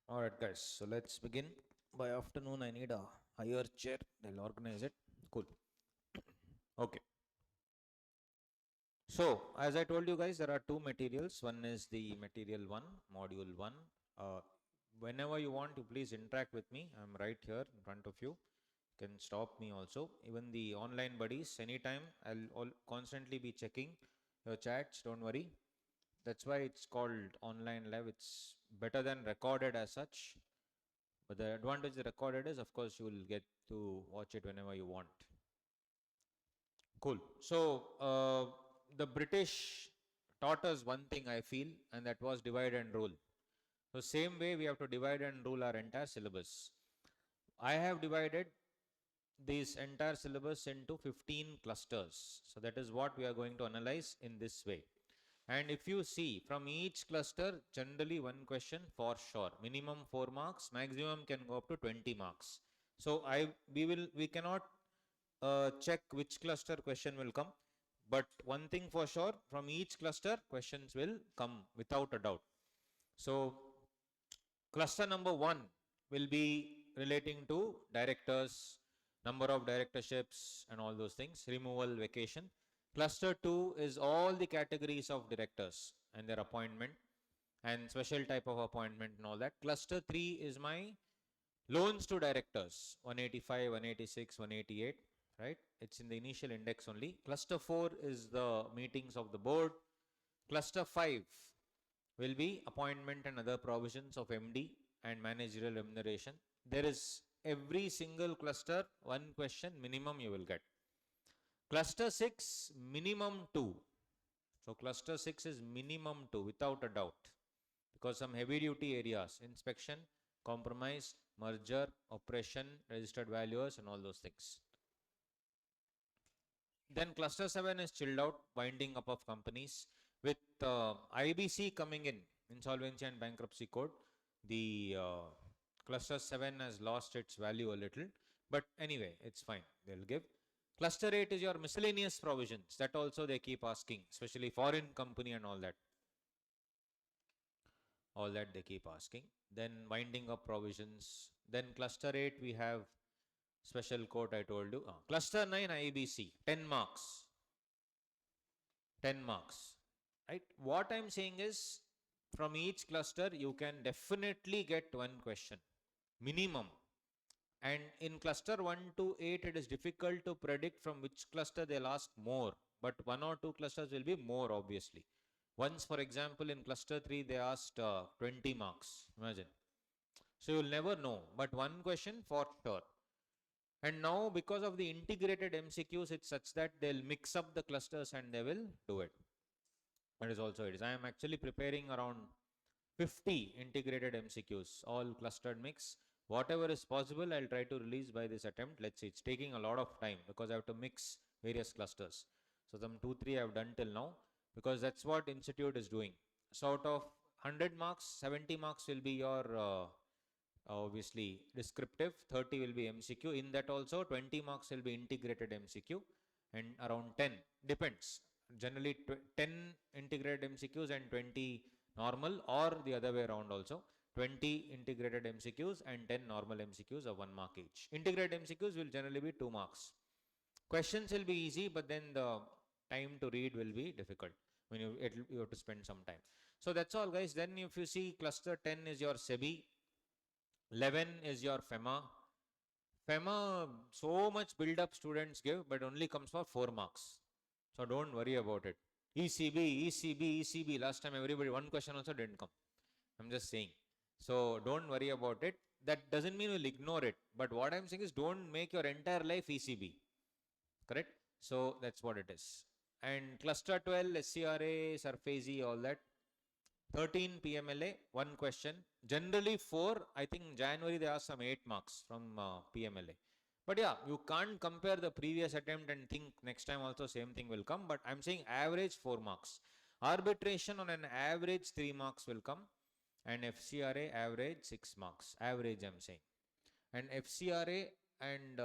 All right, guys. So let's begin. By afternoon, I need a higher chair. They'll organize it. Cool. Okay. So, as I told you guys, there are two materials. One is the material 1, module 1. Uh, Whenever you want to, please interact with me. I'm right here in front of you. You can stop me also. Even the online buddies, anytime, I'll constantly be checking your chats. Don't worry. That's why it's called online live. It's better than recorded as such. But the advantage the recorded is, of course, you will get to watch it whenever you want. Cool. So, the British taught us one thing, I feel, and that was divide and rule. So, same way we have to divide and rule our entire syllabus. I have divided this entire syllabus into 15 clusters. So, that is what we are going to analyze in this way. And if you see from each cluster, generally one question for sure, minimum 4 marks, maximum can go up to 20 marks. So we cannot check which cluster question will come, but one thing for sure, from each cluster questions will come without a doubt. So cluster number 1 will be relating to directors, number of directorships and all those things, removal, vacation. Cluster 2 is all the categories of directors and their appointment and special type of appointment and all that. Cluster 3 is my loans to directors, 185, 186, 188, right? It's in the initial index only. Cluster 4 is the meetings of the board. Cluster 5 will be appointment and other provisions of MD and managerial remuneration. There is every single cluster, one question minimum you will get. Cluster 6, minimum 2. So cluster 6 is minimum 2 without a doubt, because some heavy duty areas, inspection, compromise, merger, operation, registered valuers and all those things. Then cluster 7 is chilled out, winding up of companies. With IBC coming in, insolvency and bankruptcy code, the cluster 7 has lost its value a little. But anyway, it's fine. They'll give. Cluster 8 is your miscellaneous provisions. That also they keep asking, especially foreign company and all that. All that they keep asking. Then winding up provisions. Then cluster 8 we have special court I told you. Cluster 9 IBC, 10 marks. 10 marks. Right? What I'm saying is, from each cluster you can definitely get one question. Minimum. And in cluster 1 to 8, it is difficult to predict from which cluster they'll ask more. But 1 or 2 clusters will be more, obviously. Once, for example, in cluster 3, they asked 20 marks. Imagine. So you'll never know. But one question for sure. And now, because of the integrated MCQs, it's such that they'll mix up the clusters and they will do it. That is also it is. I am actually preparing around 50 integrated MCQs, all clustered mix. Whatever is possible, I'll try to release by this attempt. Let's see, it's taking a lot of time because I have to mix various clusters. So some 2-3 I've done till now, because that's what institute is doing. So out of 100 marks, 70 marks will be your obviously descriptive, 30 will be MCQ. In that also 20 marks will be integrated MCQ, and around 10 depends. Generally 10 integrated MCQs and 20 normal, or the other way around also. 20 integrated MCQs and 10 normal MCQs of 1 mark each. Integrated MCQs will generally be 2 marks. Questions will be easy, but then the time to read will be difficult. When you have to spend some time. So that's all, guys. Then if you see cluster 10 is your SEBI, 11 is your FEMA. FEMA, so much build up students give, but only comes for 4 marks. So don't worry about it. ECB, ECB, ECB. Last time everybody, one question also didn't come. I'm just saying. So don't worry about it. That doesn't mean we'll ignore it. But what I'm saying is, don't make your entire life ECB. Correct? So that's what it is. And cluster 12, SCRA, SURFACE, all that. 13 PMLA, one question. Generally 4, I think January they asked some 8 marks from PMLA. But yeah, you can't compare the previous attempt and think next time also same thing will come. But I'm saying average 4 marks. Arbitration on an average 3 marks will come. And FCRA average 6 marks. Average I'm saying. And FCRA and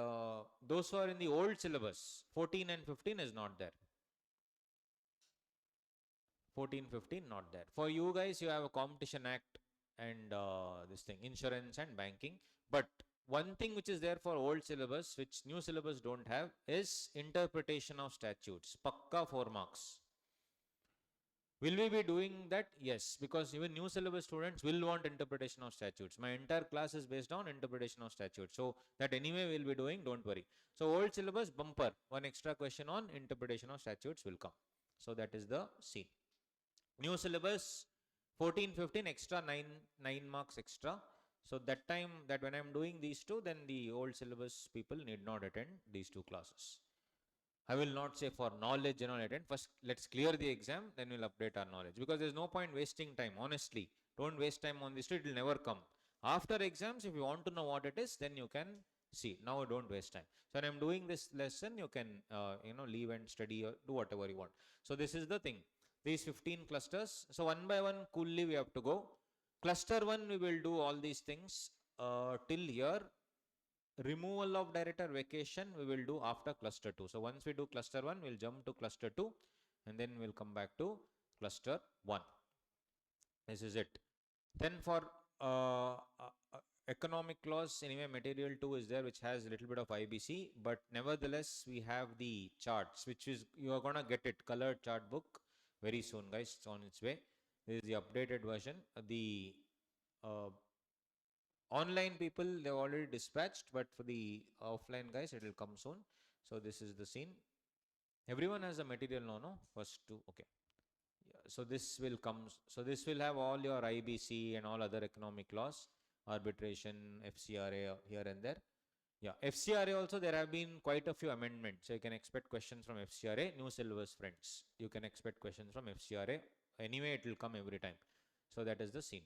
those who are in the old syllabus, 14 and 15 is not there. 14, 15 not there. For you guys, you have a competition act and this thing, insurance and banking. But one thing which is there for old syllabus, which new syllabus don't have, is interpretation of statutes. Pakka 4 marks. Will we be doing that? Yes, because even new syllabus students will want interpretation of statutes. My entire class is based on interpretation of statutes. So that anyway we'll be doing, don't worry. So old syllabus bumper, one extra question on interpretation of statutes will come. So that is the scene. New syllabus 14, 15 extra 9 marks extra. So that time that when I'm doing these two, then the old syllabus people need not attend these two classes. I will not say for knowledge and all attend. First, let's clear the exam, then we'll update our knowledge. Because there's no point wasting time, honestly. Don't waste time on this, it will never come. After exams, if you want to know what it is, then you can see. Now don't waste time. So when I'm doing this lesson, you can leave and study or do whatever you want. So this is the thing. These 15 clusters. So one by one, coolly we have to go. Cluster 1, we will do all these things till here. Removal of director vacation we will do after cluster 2. So once we do cluster 1, we'll jump to cluster 2 and then we'll come back to cluster 1. This is it. Then for economic loss, anyway material 2 is there, which has a little bit of IBC, but nevertheless we have the charts, which is, you are gonna get it, colored chart book very soon, guys. It's on its way. This is the updated version. The online people, they've already dispatched, but for the offline guys, it will come soon. So this is the scene. Everyone has a material now, no? First two, okay. Yeah, so this will come. So this will have all your IBC and all other economic laws, arbitration, FCRA here and there. Yeah, FCRA also, there have been quite a few amendments. So you can expect questions from FCRA, new syllabus friends. You can expect questions from FCRA. Anyway, it will come every time. So that is the scene.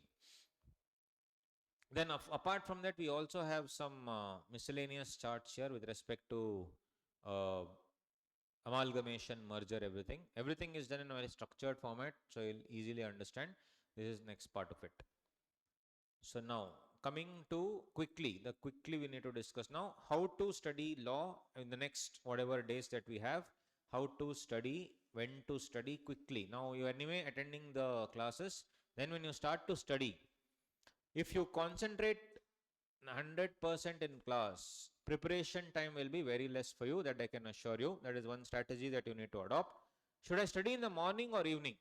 Then apart from that, we also have some miscellaneous charts here with respect to amalgamation, merger, everything. Everything is done in a very structured format, so you'll easily understand. This is next part of it. So now, coming to quickly we need to discuss now how to study law in the next whatever days that we have, how to study, when to study quickly. Now you are anyway attending the classes, then when you start to study, if you concentrate 100% in class, preparation time will be very less for you, that I can assure you. That is one strategy that you need to adopt. Should I study in the morning or evening?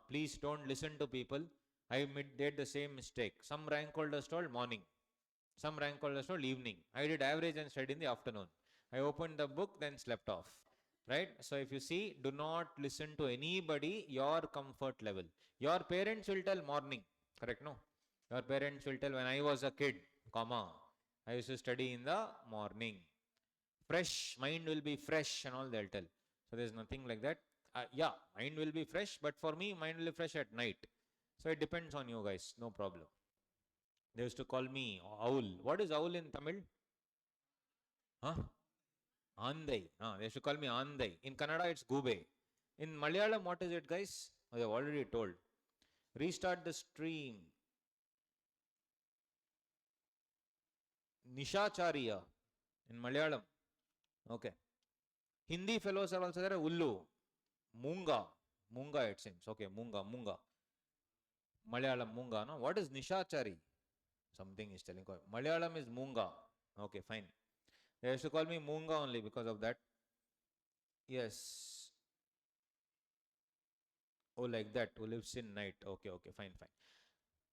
Please don't listen to people. I did the same mistake. Some rank holders told morning. Some rank holders told evening. I did average and studied in the afternoon. I opened the book, then slept off. Right? So if you see, do not listen to anybody, your comfort level. Your parents will tell morning. Correct, no? Your parents will tell when I was a kid, I used to study in the morning. Fresh, mind will be fresh and all they'll tell. So there's nothing like that. Yeah, mind will be fresh, but for me, mind will be fresh at night. So it depends on you guys, no problem. They used to call me owl. What is owl in Tamil? Huh? Andai. They used to call me Andai. In Kannada, it's Gube. In Malayalam, what is it, guys? I have already told. Restart the stream. Nishachariya in Malayalam. Okay. Hindi fellows are also there. Ullu. Munga. Munga, it seems. Okay, Munga. Malayalam, Munga. No? What is Nishachari? Something is telling. Malayalam is Munga. Okay, fine. They used to call me Munga only because of that. Yes. Oh, like that. Who lives in night. Okay, fine.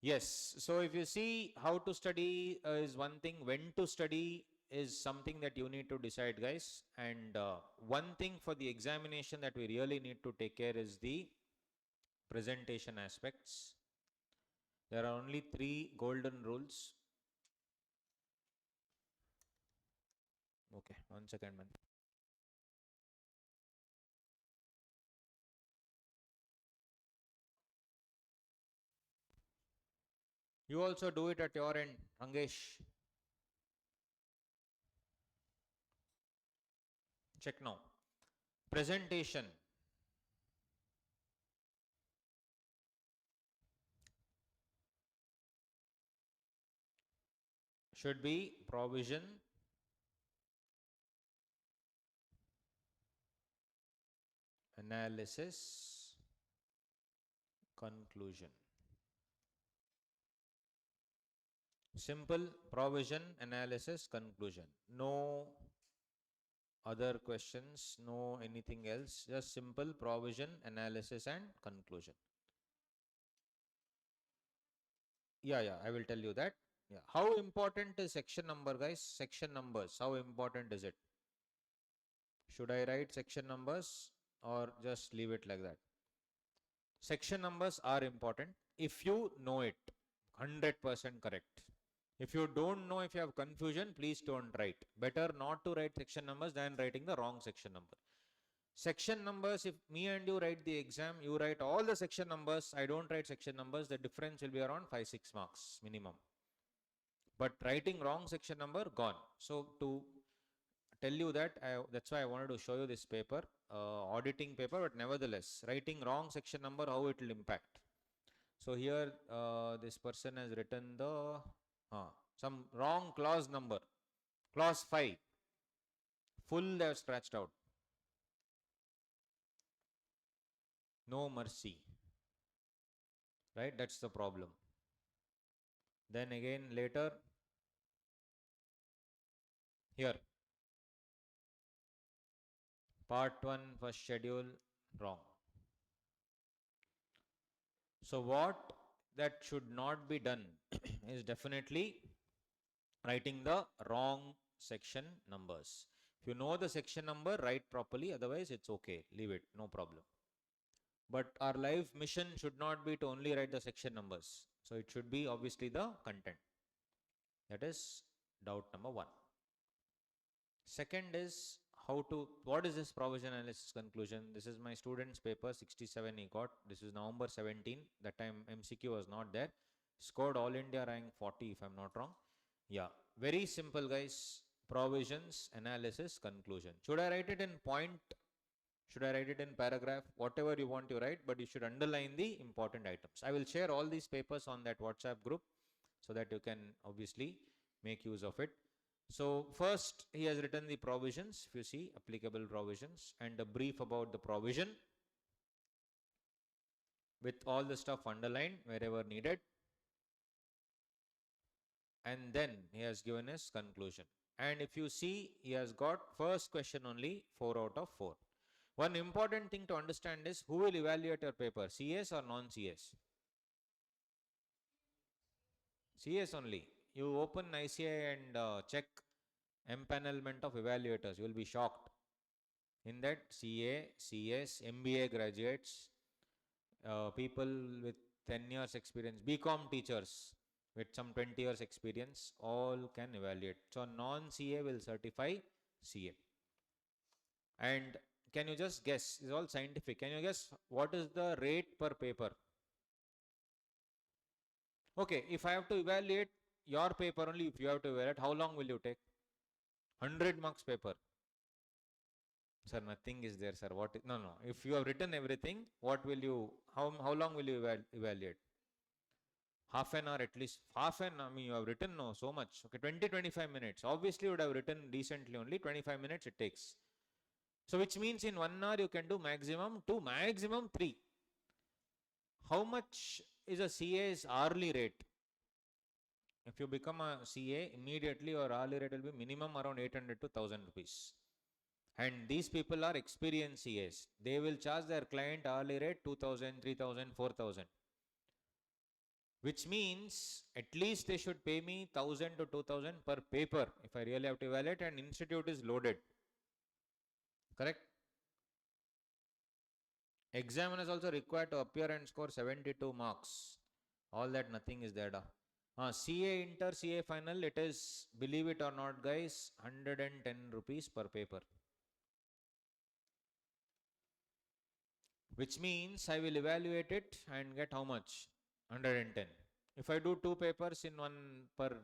Yes. So if you see, how to study is one thing. When to study is something that you need to decide, guys. And one thing for the examination that we really need to take care is the presentation aspects. There are only 3 golden rules. Okay, 1 second, man. You also do it at your end, Rangesh. Check now. Presentation. Should be provision, analysis, conclusion. Simple provision, analysis, conclusion. No other questions, no anything else. Just simple provision, analysis, and conclusion. Yeah, I will tell you that. Yeah. How important is section number, guys? Section numbers. How important is it? Should I write section numbers or just leave it like that? Section numbers are important if you know it. 100% correct. If you don't know, if you have confusion, please don't write. Better not to write section numbers than writing the wrong section number. Section numbers, if me and you write the exam, you write all the section numbers, I don't write section numbers, the difference will be around 5-6 marks minimum. But writing wrong section number, gone. So to tell you that, that's why I wanted to show you this paper, auditing paper, but nevertheless, writing wrong section number, how it will impact. So here, this person has written the some wrong clause number, clause 5, full they have scratched out. No mercy, right? That's the problem. Then again later, here, part 1 first schedule, wrong. So what that should not be done is definitely writing the wrong section numbers. If you know the section number, write properly, otherwise it's okay, leave it, no problem. But our life mission should not be to only write the section numbers. So it should be obviously the content. That is doubt number 1. Second is what is this provision analysis conclusion? This is my student's paper, 67 he got. This is November 17. That time MCQ was not there. Scored all India rank 40 if I'm not wrong. Yeah, very simple, guys. Provisions, analysis, conclusion. Should I write it in point? Should I write it in paragraph? Whatever you want to write, but you should underline the important items. I will share all these papers on that WhatsApp group so that you can obviously make use of it. So first he has written the provisions, if you see, applicable provisions, and a brief about the provision with all the stuff underlined wherever needed. And then he has given his conclusion. And if you see, he has got first question only 4 out of 4. One important thing to understand is who will evaluate your paper, CS or non-CS? CS only. You open ICI and check empanelment of evaluators. You will be shocked. In that, CA, CS, MBA graduates, people with 10 years experience, BCom teachers with some 20 years experience, all can evaluate. So non-CA will certify CA. And can you just guess, it's all scientific, can you guess what is the rate per paper? Okay, if I have to evaluate your paper only, if you have to evaluate, how long will you take? 100 marks paper. Sir, nothing is there, sir. What? No. If you have written everything, what will you, how long will you evaluate? Half an hour at least. Half an hour, I mean, you have written so much. Okay, 20-25 minutes. Obviously, you would have written decently only. 25 minutes it takes. So, which means in 1 hour you can do maximum 2, maximum 3. How much is a CA's hourly rate? If you become a CA, immediately your hourly rate will be minimum around 800 to 1000 rupees. And these people are experienced CAs. They will charge their client hourly rate 2000, 3000, 4000. Which means at least they should pay me 1000 to 2000 per paper if I really have to evaluate, and institute is loaded. Correct? Examiner is also required to appear and score 72 marks. All that, nothing is there. CA inter, CA final, it is, believe it or not guys, 110 rupees per paper. Which means I will evaluate it and get how much? 110. If I do 2 papers in 1 per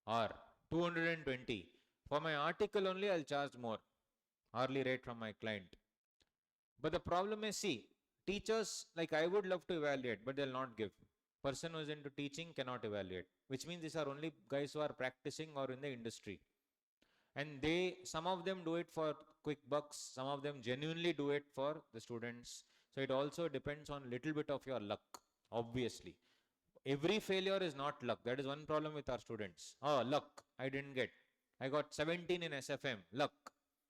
hour, 220. For my article only, I'll charge more hourly rate from my client. But the problem is, see, teachers, like I would love to evaluate, but they'll not give. Person who is into teaching cannot evaluate, which means these are only guys who are practicing or in the industry. And some of them do it for quick bucks, some of them genuinely do it for the students, So it also depends on little bit of your luck, obviously. Every failure is not luck. That is one problem with our students. Oh, luck, I didn't get. I got 17 in SFM, luck.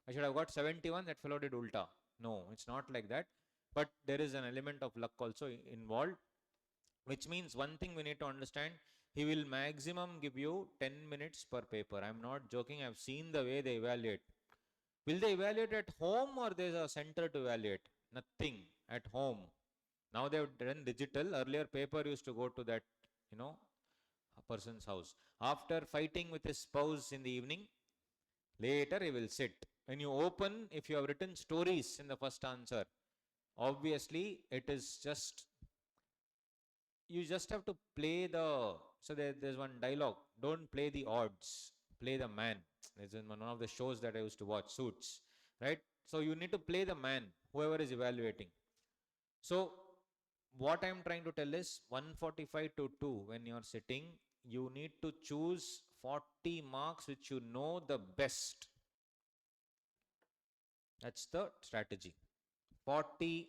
I should have got 71, that fellow did ulta. No, it's not like that. But there is an element of luck also involved, which means one thing we need to understand, he will maximum give you 10 minutes per paper. I'm not joking, I've seen the way they evaluate. Will they evaluate at home or there's a center to evaluate? Nothing at home. Now they've done digital. Earlier paper used to go to that, a person's house. After fighting with his spouse in the evening, later he will sit. When you open, if you have written stories in the first answer, obviously it is just, you just have to play there's one dialogue, don't play the odds, play the man. It's in one of the shows that I used to watch, Suits, right? So you need to play the man, whoever is evaluating. So what I'm trying to tell is 145 to 2, when you're sitting, you need to choose 40 marks which you know the best. That's the strategy. 40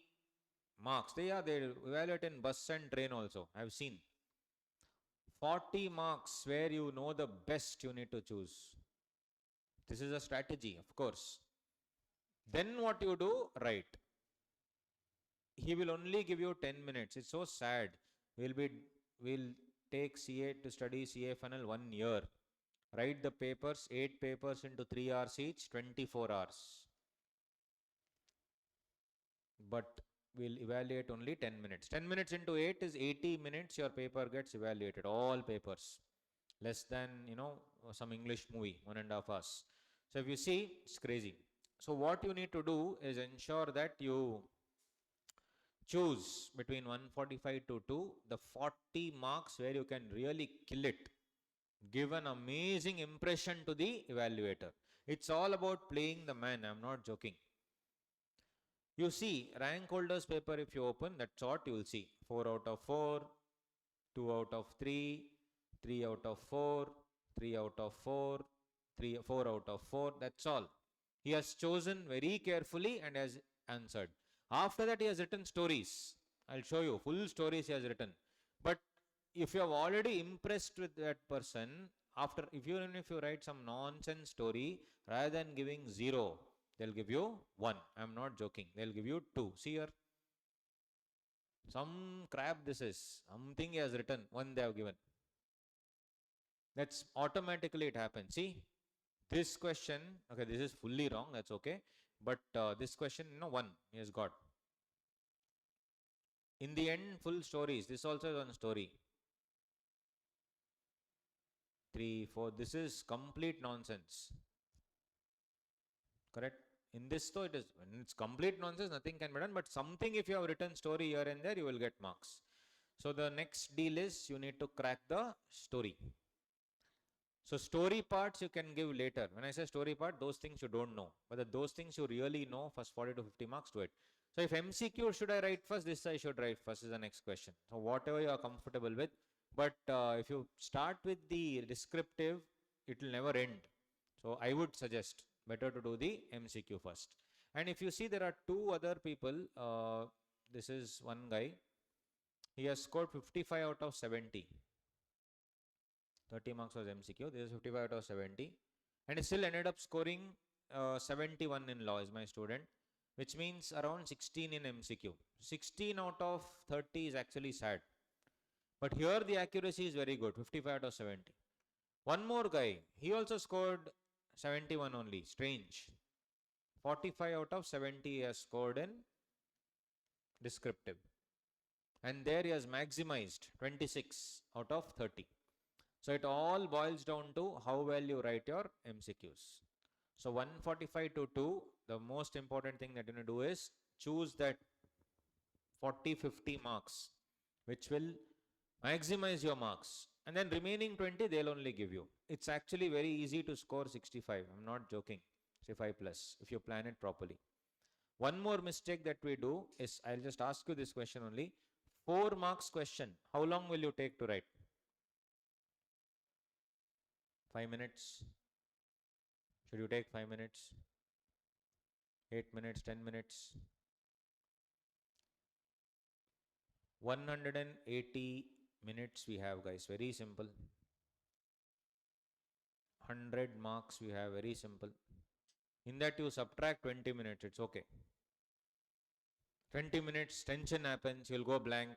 marks. They evaluate in bus and train also. I've seen. 40 marks where you know the best you need to choose. This is a strategy, of course. Then what you do, right. He will only give you 10 minutes. It's so sad. We'll take CA to study CA funnel 1 year. Write the papers, 8 papers into 3 hours each, 24 hours. But we'll evaluate only 10 minutes. 10 minutes into 8 is 80 minutes your paper gets evaluated. All papers. Less than, some English movie, 1.5 hours. So if you see, it's crazy. So what you need to do is ensure that you choose between 145 to 2, the 40 marks where you can really kill it. Give an amazing impression to the evaluator. It's all about playing the man. I'm not joking. You see, rank holders paper, if you open, that's what you will see. 4 out of 4, 2 out of 3, 3 out of 4, 3 out of 4, 4 out of 4, that's all. He has chosen very carefully and has answered. After that, he has written stories. I'll show you, full stories he has written. But if you have already impressed with that person, if you write some nonsense story, rather than giving 0, they'll give you 1. I'm not joking. They'll give you 2. See here. Some crap this is. Something he has written, 1 they have given. That's automatically it happens. See, this question, okay, this is fully wrong. That's okay. But this question, 1 he has got. In the end, full stories. This also is one story. 3, 4. This is complete nonsense. Correct? In this though, when it's complete nonsense, nothing can be done. But something, if you have written story here and there, you will get marks. So the next deal is you need to crack the story. So story parts you can give later. When I say story part, those things you don't know. But those things you really know, first 40 to 50 marks to it. So if MCQ should I write first, this I should write first is the next question. So whatever you are comfortable with. But if you start with the descriptive, it will never end. So I would suggest better to do the MCQ first. And if you see, there are 2 other people. This is one guy. He has scored 55 out of 70. 30 marks was MCQ. This is 55 out of 70. And he still ended up scoring 71 in law, is my student, which means around 16 in MCQ. 16 out of 30 is actually sad. But here the accuracy is very good, 55 out of 70. One more guy, he also scored 71 only, strange. 45 out of 70 he has scored in descriptive. And there he has maximized 26 out of 30. So it all boils down to how well you write your MCQs. So 145 to 2, the most important thing that you need to do is choose that 40-50 marks, which will maximize your marks. And then remaining 20, they'll only give you. It's actually very easy to score 65. I'm not joking. 65 plus, if you plan it properly. One more mistake that we do is, I'll just ask you this question only. 4 marks question. How long will you take to write? 5 minutes. Should you take 5 minutes? 8 minutes, 10 minutes? 180 minutes we have, guys. Very simple. 100 marks we have. Very simple. In that you subtract 20 minutes. It's okay. 20 minutes, tension happens. You'll go blank.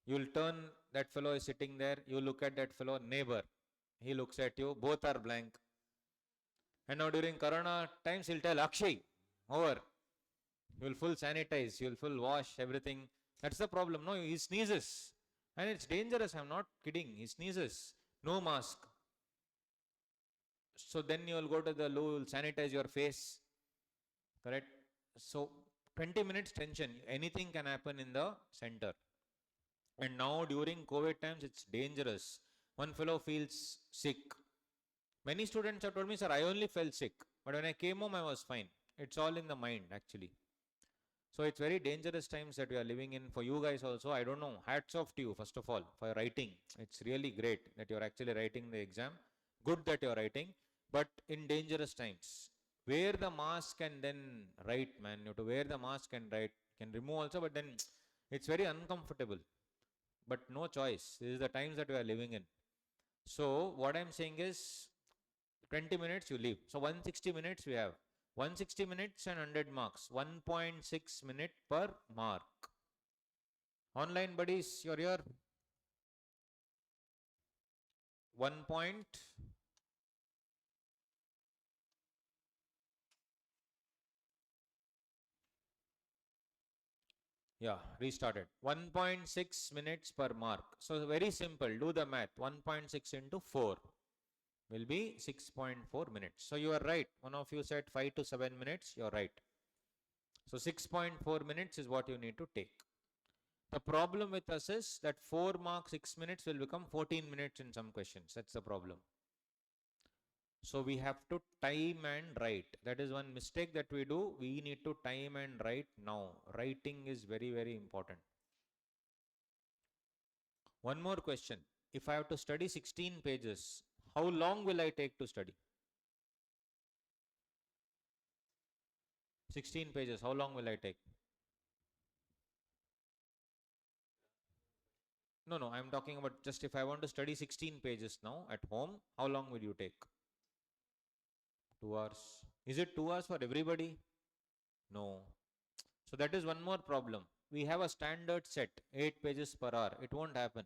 You'll turn, that fellow is sitting there. You look at that fellow, neighbor. He looks at you. Both are blank. And now during Corona times, he'll tell Akshay, over. You'll full sanitize, you'll full wash everything. That's the problem. No, he sneezes. And it's dangerous, I'm not kidding. He sneezes. No mask. So then you'll go to the loo, you'll sanitize your face. Correct? So 20 minutes tension. Anything can happen in the center. And now during COVID times, it's dangerous. One fellow feels sick. Many students have told me, sir, I only felt sick. But when I came home, I was fine. It's all in the mind, actually. So it's very dangerous times that we are living in. For you guys also, I don't know. Hats off to you, first of all, for writing. It's really great that you're actually writing the exam. Good that you're writing. But in dangerous times, wear the mask and then write, man. You have to wear the mask and write. Can remove also, but then it's very uncomfortable. But no choice. This is the times that we are living in. So what I'm saying is 20 minutes you leave. So 160 minutes we have. 160 minutes and 100 marks. 1.6 minute per mark. Online buddies, you're here. 1 point. Yeah, restarted. 1.6 minutes per mark. So very simple. Do the math. 1.6 into 4 will be 6.4 minutes. So you are right. One of you said 5 to 7 minutes. You're right. So 6.4 minutes is what you need to take. The problem with us is that 4 marks 6 minutes will become 14 minutes in some questions. That's the problem. So we have to time and write. That is one mistake that we do. We need to time and write now. Writing is very, very important. One more question. If I have to study 16 pages, how long will I take to study? 16 pages, how long will I take? No, I'm talking about just if I want to study 16 pages now at home, how long will you take? 2 hours. Is it 2 hours for everybody? No. So that is one more problem. We have a standard set, 8 pages per hour. It won't happen.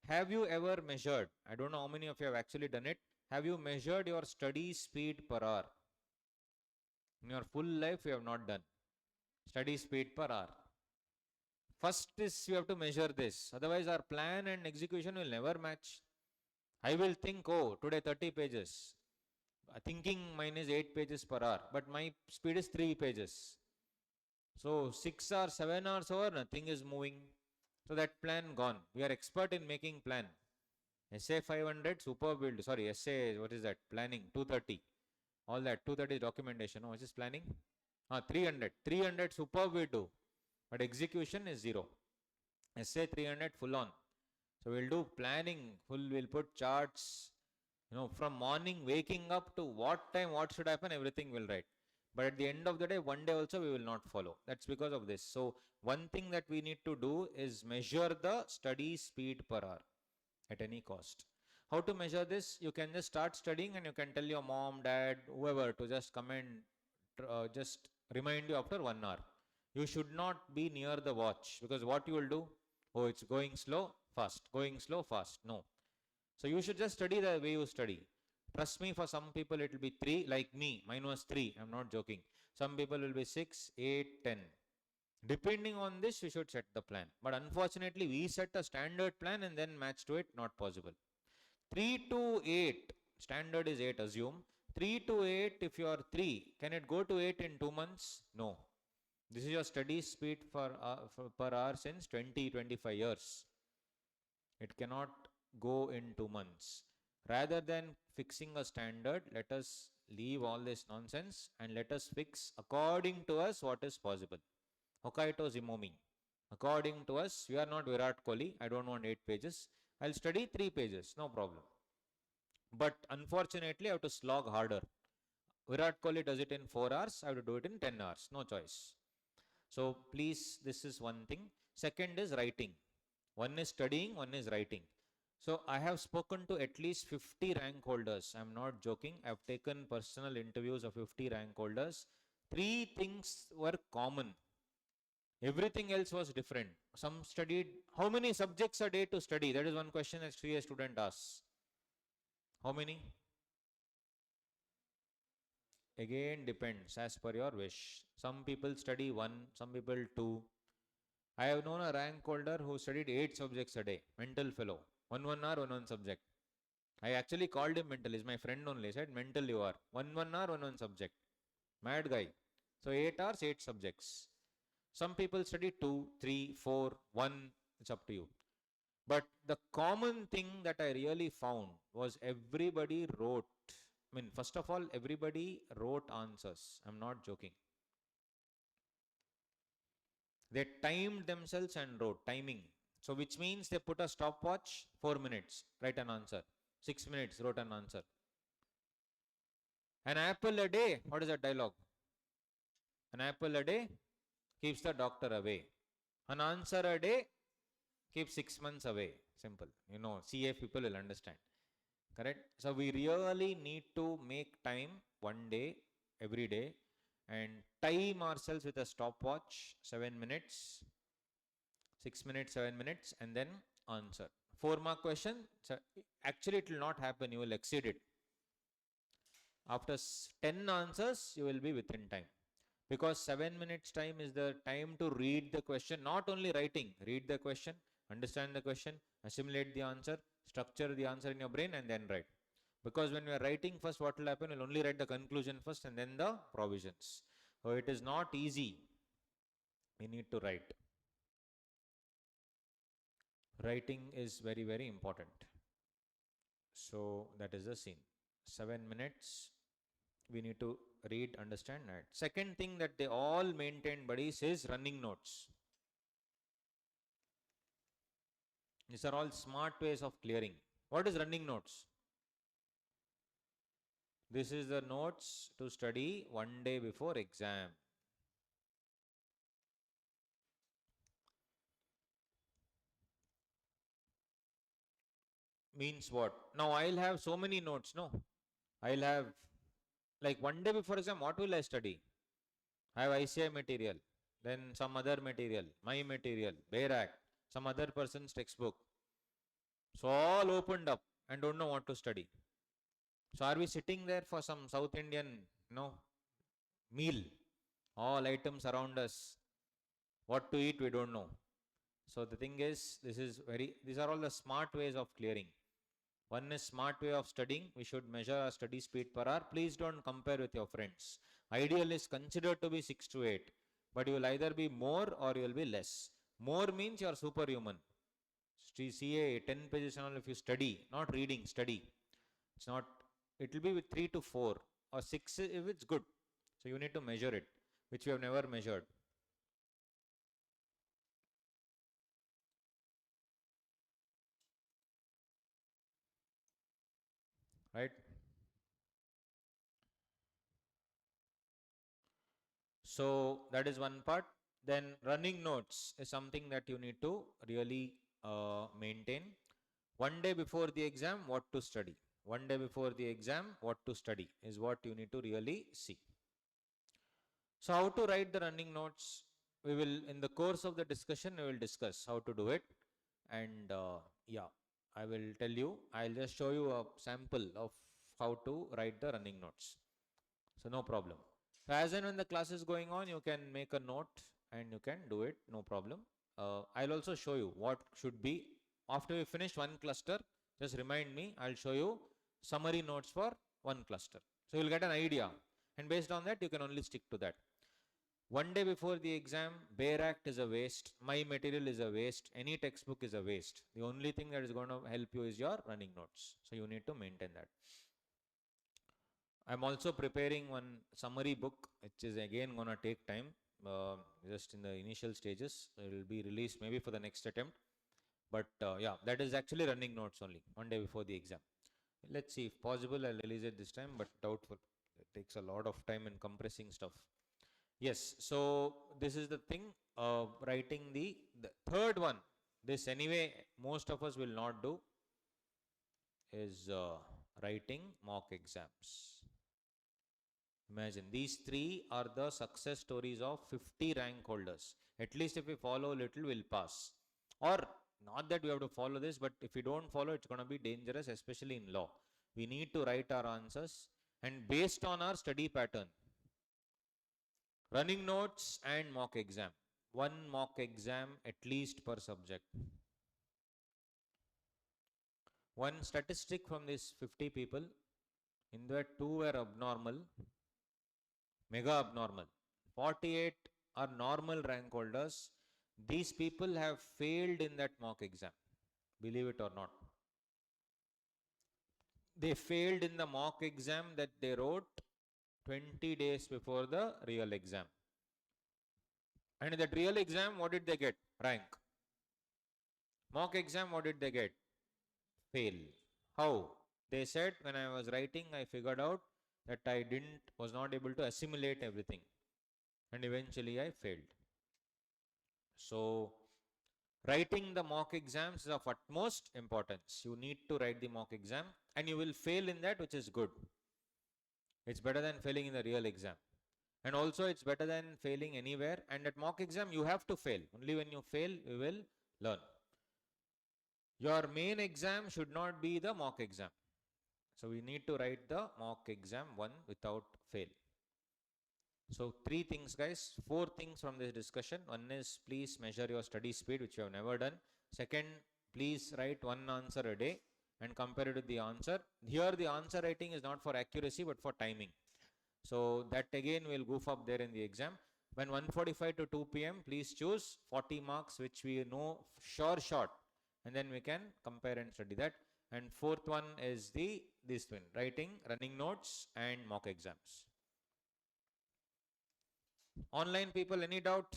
Have you ever measured? I don't know how many of you have actually done it. Have you measured your study speed per hour? In your full life, you have not done. Study speed per hour. First is you have to measure this. Otherwise, our plan and execution will never match. I will think, oh, today 30 pages. Thinking mine is 8 pages per hour, but my speed is 3 pages. So 6 or 7 hours over, nothing is moving. So that plan gone. We are expert in making plan. SA 500, super build. Sorry, SA, what is that? Planning, 230. All that, 230 documentation. What is planning? 300. 300 super we do. But execution is 0. SA 300 full on. So we'll do planning, we'll put charts, from morning waking up to what time, what should happen, everything will write. But at the end of the day, one day also we will not follow. That's because of this. So one thing that we need to do is measure the study speed per hour at any cost. How to measure this? You can just start studying and you can tell your mom, dad, whoever to just come and just remind you after 1 hour. You should not be near the watch because what you will do? Oh, it's going slow, fast, going slow, fast. No. So you should just study the way you study. Trust me, for some people it will be 3, like me. Mine was 3. I'm not joking. Some people will be 6, 8, 10. Depending on this, we should set the plan. But unfortunately, we set a standard plan and then match to it. Not possible. 3 to 8. Standard is 8, assume. 3 to 8, if you are 3, can it go to 8 in 2 months? No. This is your study speed for per hour since 20-25 years. It cannot go in 2 months. Rather than fixing a standard, let us leave all this nonsense and let us fix according to us what is possible. Hokkaido Zimomi. According to us, we are not Virat Kohli. I don't want 8 pages. I'll study 3 pages, no problem. But unfortunately, I have to slog harder. Virat Kohli does it in 4 hours. I have to do it in 10 hours. No choice. So please, this is one thing. Second is writing. One is studying, one is writing. So I have spoken to at least 50 rank holders. I'm not joking. I've taken personal interviews of 50 rank holders. Three things were common. Everything else was different. Some studied, how many subjects a day to study? That is one question that a student asks. How many? Again, depends as per your wish. Some people study one, some people two. I have known a rank holder who studied 8 subjects a day, mental fellow. One hour, one subject. I actually called him mental. He's my friend only. I said, mental you are. One hour, one subject. Mad guy. So 8 hours, 8 subjects. Some people study 2, 3, 4, 1. It's up to you. But the common thing that I really found was everybody wrote. I mean, first of all, everybody wrote answers. I'm not joking. They timed themselves and wrote timing. So which means they put a stopwatch, 4 minutes, write an answer. 6 minutes, wrote an answer. An apple a day, what is that dialogue? An apple a day keeps the doctor away. An answer a day keeps 6 months away. Simple. You know, CA people will understand. Correct? So we really need to make time one day, every day, and time ourselves with a stopwatch, 7 minutes, 6 minutes, 7 minutes, and then answer. 4-mark question, so actually it will not happen, you will exceed it. After 10 answers, you will be within time. Because 7 minutes time is the time to read the question, not only writing, read the question, understand the question, assimilate the answer, structure the answer in your brain, and then write. Because when we are writing first, what will happen? We'll only write the conclusion first and then the provisions. So it is not easy. We need to write. Writing is very, very important. So that is the scene. 7 minutes. We need to read, understand that. Second thing that they all maintain, buddies, is running notes. These are all smart ways of clearing. What is running notes? This is the notes to study one day before exam. Means what? Now I'll have so many notes, no? I'll have, like one day before exam, what will I study? I have ICI material, then some other material, my material, BERAC, some other person's textbook. So all opened up and don't know what to study. So are we sitting there for some South Indian, meal? All items around us. What to eat, we don't know. So the thing is, these are all the smart ways of clearing. One is smart way of studying. We should measure our study speed per hour. Please don't compare with your friends. Ideal is considered to be 6 to 8. But you will either be more or you will be less. More means you are superhuman. CA 10 pages and all if you study, not reading, study. It's not, it will be with 3 to 4 or 6 if it's good. So you need to measure it, which we have never measured. Right? So that is one part. Then running notes is something that you need to really maintain. One day before the exam, what to study. One day before the exam, what to study is what you need to really see. So how to write the running notes? We will, in the course of the discussion, we will discuss how to do it. And yeah, I will tell you, I'll just show you a sample of how to write the running notes. So no problem. So as and when the class is going on, you can make a note and you can do it, no problem. I'll also show you what should be. After we finish one cluster, just remind me, I'll show you summary notes for one cluster. So you'll get an idea. And based on that, you can only stick to that. One day before the exam, BERAC is a waste. My material is a waste. Any textbook is a waste. The only thing that is going to help you is your running notes. So you need to maintain that. I'm also preparing one summary book, which is again going to take time, just in the initial stages. It will be released maybe for the next attempt. But yeah, that is actually running notes only, one day before the exam. Let's see, if possible, I'll release it this time, but doubtful. It takes a lot of time in compressing stuff. Yes, so this is the thing, writing the third one. This anyway, most of us will not do, is writing mock exams. Imagine these three are the success stories of 50 rank holders. At least if we follow a little, we'll pass. Or not that we have to follow this, but if we don't follow, it's going to be dangerous, especially in law. We need to write our answers and based on our study pattern. Running notes and mock exam. One mock exam at least per subject. One statistic from these 50 people, in that 2 were abnormal, mega abnormal. 48 are normal rank holders. These people have failed in that mock exam. Believe it or not. They failed in the mock exam that they wrote 20 days before the real exam. And in that real exam, what did they get? Rank. Mock exam, what did they get? Fail. How? They said when I was writing, I figured out that I was not able to assimilate everything. And eventually I failed. So, writing the mock exams is of utmost importance. You need to write the mock exam and you will fail in that, which is good. It's better than failing in the real exam. And also it's better than failing anywhere. And at mock exam, you have to fail. Only when you fail, you will learn. Your main exam should not be the mock exam. So we need to write the mock exam one without fail. So 3 things, guys, 4 things from this discussion. One is please measure your study speed, which you have never done. Second, please write one answer a day and compare it with the answer. Here the answer writing is not for accuracy but for timing. So that again will goof up there in the exam. When 1:45 to 2 p.m., please choose 40 marks which we know short, and then we can compare and study that. And 4th one is this one, writing, running notes and mock exams. Online people, any doubt?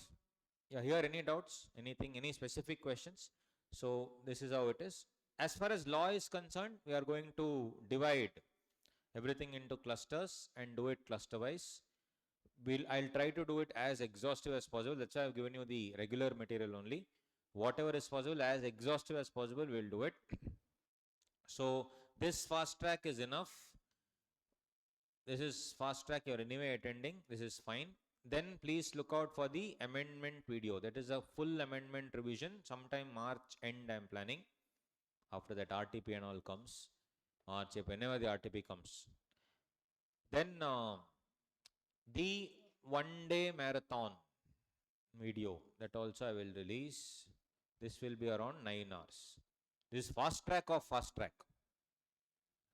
Yeah, here any doubts? Anything, any specific questions? So this is how it is. As far as law is concerned, we are going to divide everything into clusters and do it cluster wise. I'll try to do it as exhaustive as possible. That's why I've given you the regular material only. Whatever is possible, as exhaustive as possible, we'll do it. So this fast track is enough. This is fast track you're anyway attending. This is fine. Then please look out for the amendment video. That is a full amendment revision. Sometime March end I'm planning. After that RTP and all comes. March, whenever the RTP comes. Then the 1-day marathon video, that also I will release. This will be around 9 hours. This is fast track of fast track.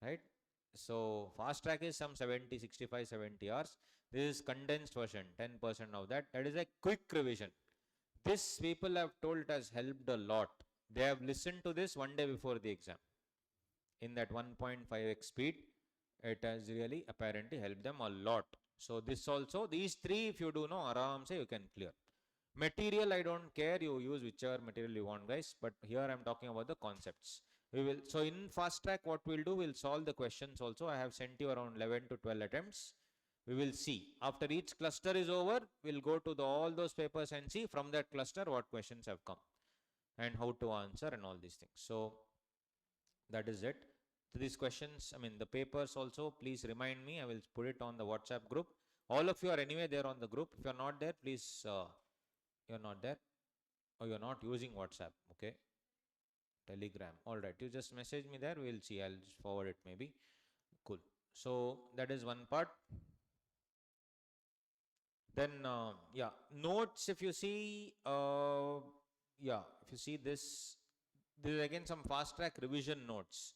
Right? So fast track is some 70, 65, 70 hours. This is condensed version, 10% of that. That is a quick revision. This people have told has helped a lot. They have listened to this 1 day before the exam. In that 1.5x speed, it has really apparently helped them a lot. So this also, these 3 if you do know, aram se you can clear. Material I don't care, you use whichever material you want, guys. But here I'm talking about the concepts. So in fast track, what we'll do, we'll solve the questions also. I have sent you around 11 to 12 attempts. We will see. After each cluster is over, we'll go to all those papers and see from that cluster what questions have come and how to answer and all these things. So that is it. So these questions, I mean the papers also, please remind me. I will put it on the WhatsApp group. All of you are anyway there on the group. If you're not there, please, you're not there or you're not using WhatsApp. Okay. Telegram. All right. You just message me there. We'll see. I'll just forward it maybe. Cool. So that is one part. Then, yeah, notes, if you see, yeah, if you see this is again some fast track revision notes.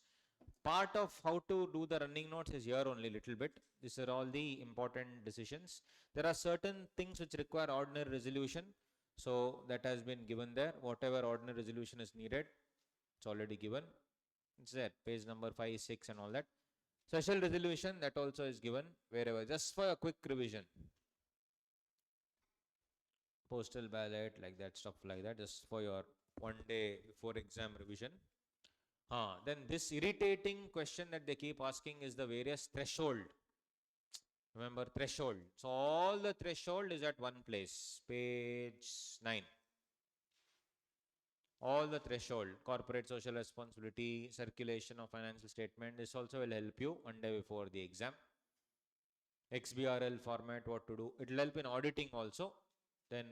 Part of how to do the running notes is here only little bit. These are all the important decisions. There are certain things which require ordinary resolution. So that has been given there. Whatever ordinary resolution is needed, it's already given. It's there, page number 5, 6 and all that. Special resolution, that also is given wherever, just for a quick revision. Postal ballot, like that, stuff like that, just for your 1 day before exam revision. Then this irritating question that they keep asking is the various threshold. Remember threshold. So all the threshold is at one place. Page 9. All the threshold, corporate social responsibility, circulation of financial statement. This also will help you one day before the exam. XBRL format, what to do. It will help in auditing also. Then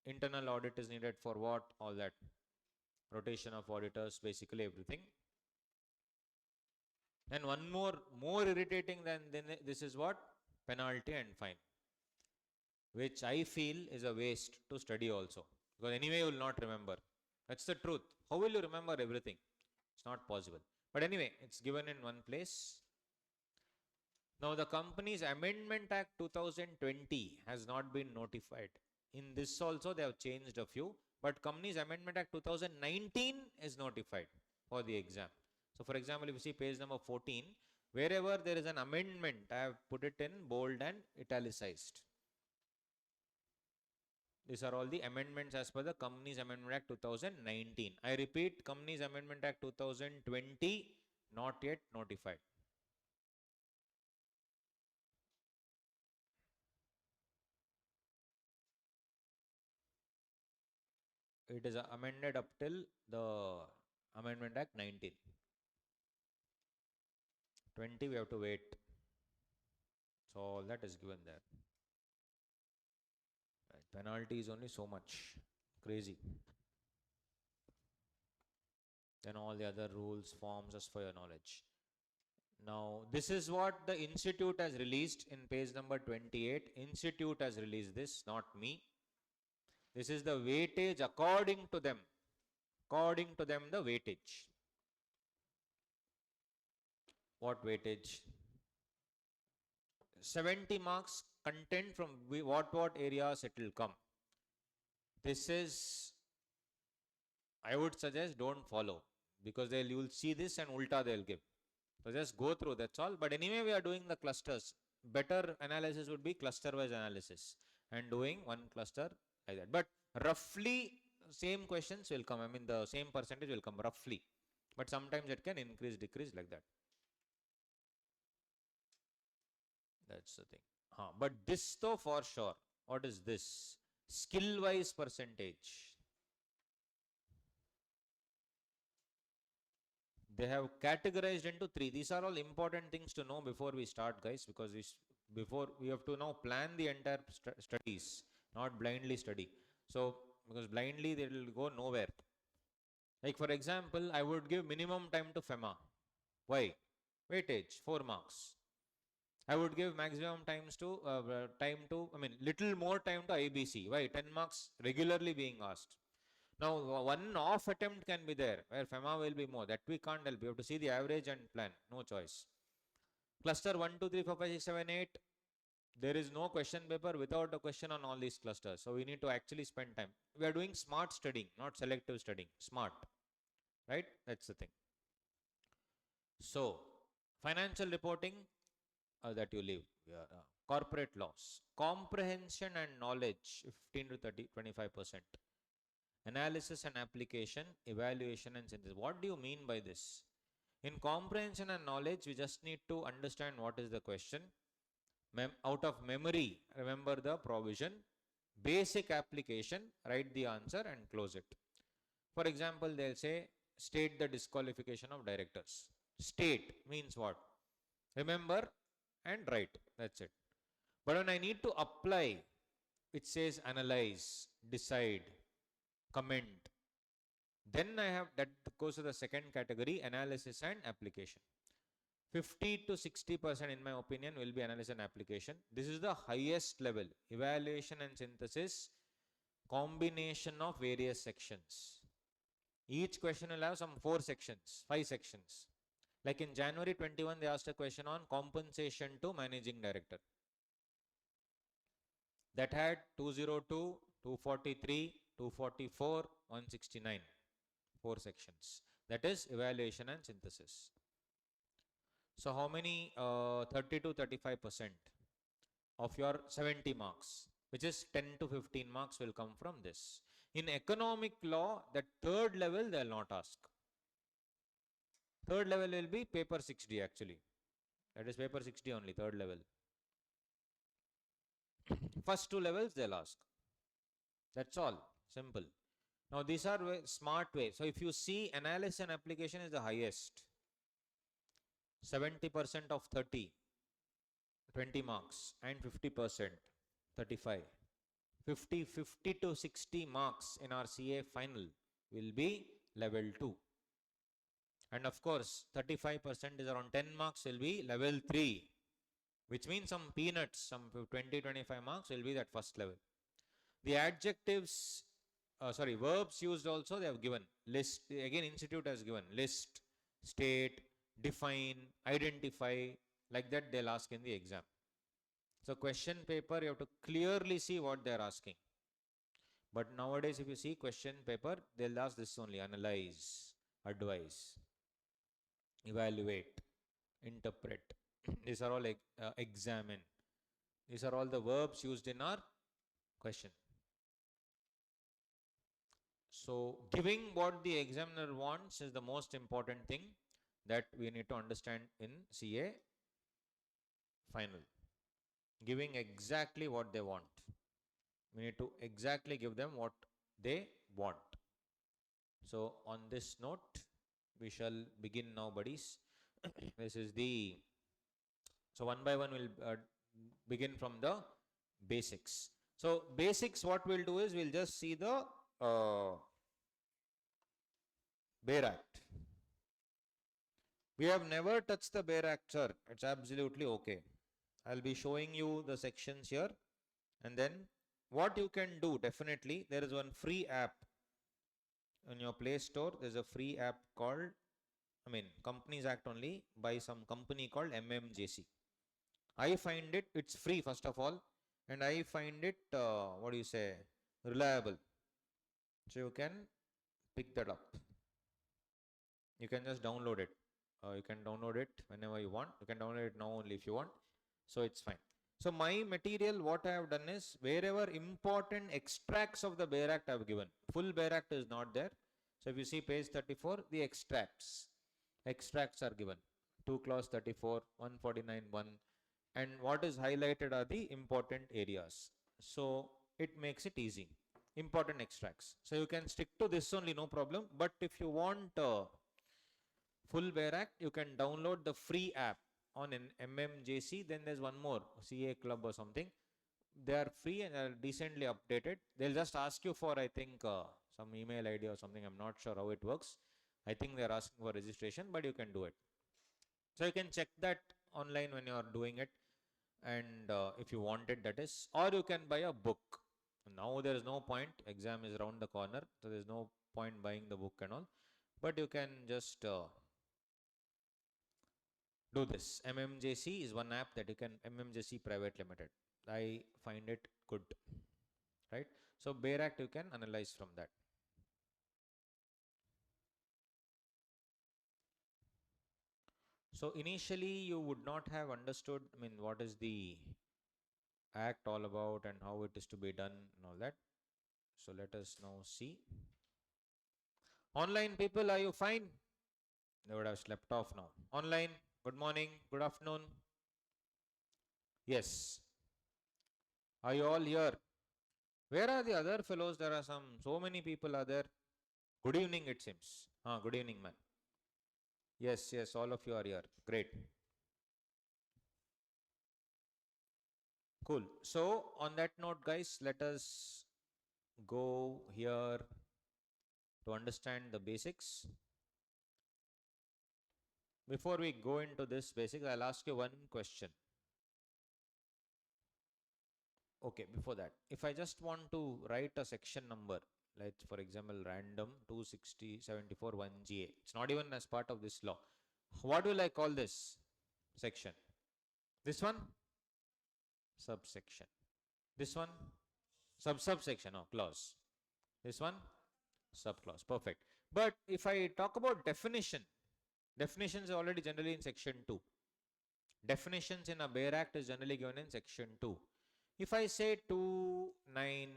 internal audit is needed for what? All that. Rotation of auditors, basically everything. And one more irritating than this is what? Penalty and fine. Which I feel is a waste to study also. Because anyway you will not remember. That's the truth. How will you remember everything? It's not possible. But anyway, it's given in one place. Now the Companies Amendment Act 2020 has not been notified. In this also they have changed a few. But Companies Amendment Act 2019 is notified for the exam. So for example, if you see page number 14, wherever there is an amendment, I have put it in bold and italicized. These are all the amendments as per the Companies Amendment Act 2019. I repeat, Companies Amendment Act 2020 not yet notified. It is amended up till the Amendment Act 19. 20 we have to wait. So all that is given there. Right. Penalty is only so much. Crazy. Then all the other rules, forms, as for your knowledge. Now, this is what the institute has released in page number 28. Institute has released this, not me. This is the weightage according to them. According to them, the weightage. What weightage? 70 marks content from what areas it will come. This is, I would suggest don't follow, because you will see this and ulta they'll give. So just go through, that's all. But anyway, we are doing the clusters. Better analysis would be cluster-wise analysis and doing one cluster like that. But roughly same questions will come. I mean the same percentage will come roughly. But sometimes it can increase, decrease like that. That's the thing. But this though for sure. What is this? Skill-wise percentage. They have categorized into 3. These are all important things to know before we start, guys, because before we have to now plan the entire studies, not blindly study. So because blindly they will go nowhere. Like for example, I would give minimum time to FEMA. Why? Weightage 4 marks. I would give maximum times to little more time to IBC. Why? 10 marks regularly being asked. Now, one off attempt can be there where FEMA will be more. That we can't help. You have to see the average and plan. No choice. Cluster 1, 2, 3, 4, 5, 6, 7, 8. There is no question paper without a question on all these clusters. So we need to actually spend time. We are doing smart studying, not selective studying. Smart. Right? That's the thing. So, financial reporting that you leave. Corporate laws. Comprehension and knowledge 15 to 30, 25%. Analysis and application, evaluation and synthesis. What do you mean by this? In comprehension and knowledge, we just need to understand what is the question. Out of memory, remember the provision. Basic application, write the answer and close it. For example, they'll say, state the disqualification of directors. State means what? Remember and write. That's it. But when I need to apply, it says analyze, decide, comment. Then I have, that goes to the second category, analysis and application. 50 to 60% in my opinion will be analysis and application. This is the highest level. Evaluation and synthesis, combination of various sections. Each question will have some 4 sections, 5 sections. Like in January 21, they asked a question on compensation to managing director. That had 202, 243, 244, 169. 4 sections. That is evaluation and synthesis. So how many 30 to 35% of your 70 marks, which is 10 to 15 marks, will come from this. In economic law, the third level they will not ask. Third level will be paper 6D actually. That is paper 6D only, third level. First two levels they'll ask. That's all. Simple. Now these are smart ways. So if you see, analysis and application is the highest. 70% of 30, 20 marks, and 50%, 35. 50 to 60 marks in our CA final will be level 2. And of course, 35% is around 10 marks will be level 3, which means some peanuts, some 20-25 marks will be that first level. The adjectives, verbs used also they have given. List, again institute has given list, state, define, identify, like that they'll ask in the exam. So question paper, you have to clearly see what they're asking. But nowadays, if you see question paper, they'll ask this only: analyze, advise, evaluate, interpret. These are all examine. These are all the verbs used in our question. So giving what the examiner wants is the most important thing that we need to understand in CA final. Giving exactly what they want. We need to exactly give them what they want. So on this note, we shall begin now, buddies. This is the, so one by one we'll begin from the basics. So basics, what we'll do is we'll just see the Bayer Act. We have never touched the Bayer Act, sir. It's absolutely okay. I'll be showing you the sections here, and then what you can do, definitely, there is one free app in your Play Store. There's a free app called, Companies Act only, by some company called MMJC. I find it, it's free first of all, and I find it, reliable. So you can pick that up. You can just download it. You can download it whenever you want. You can download it now only if you want. So it's fine. So my material, what I have done is, wherever important extracts of the Bayer Act I have given. Full Bayer Act is not there. So if you see page 34, the extracts are given. 2 clause 34, 149.1, and what is highlighted are the important areas. So it makes it easy. Important extracts. So you can stick to this only, no problem. But if you want full Bayer Act, you can download the free app on an MMJC. Then there's one more, CA Club or something. They are free and are decently updated. They'll just ask you for, I think, some email ID or something. I'm not sure how it works. I think they're asking for registration, but you can do it. So you can check that online when you are doing it, and if you want it, that is, or you can buy a book. Now there is no point, exam is around the corner, so there's no point buying the book and all, but you can just do this. MMJC is one app that you can, MMJC Private Limited. I find it good, right? So Bayer Act you can analyze from that. So initially you would not have understood, what is the act all about and how it is to be done and all that. So let us now see. Online people, are you fine? They would have slept off now. Online, good morning, good afternoon. Yes. Are you all here? Where are the other fellows? There are so many people are there. Good evening, it seems. Good evening, man. Yes, all of you are here. Great. Cool. So on that note, guys, let us go here to understand the basics. Before we go into this basics, I'll ask you one question. Okay, before that, if I just want to write a section number, like for example, random 26074 1GA, it's not even as part of this law. What will I call this section? This one? Subsection. This one? Subsection, clause. This one? Subclause. Perfect. But if I talk about definition, definitions are already generally in section 2. Definitions in a Bayer Act is generally given in section 2. If I say 2, 9,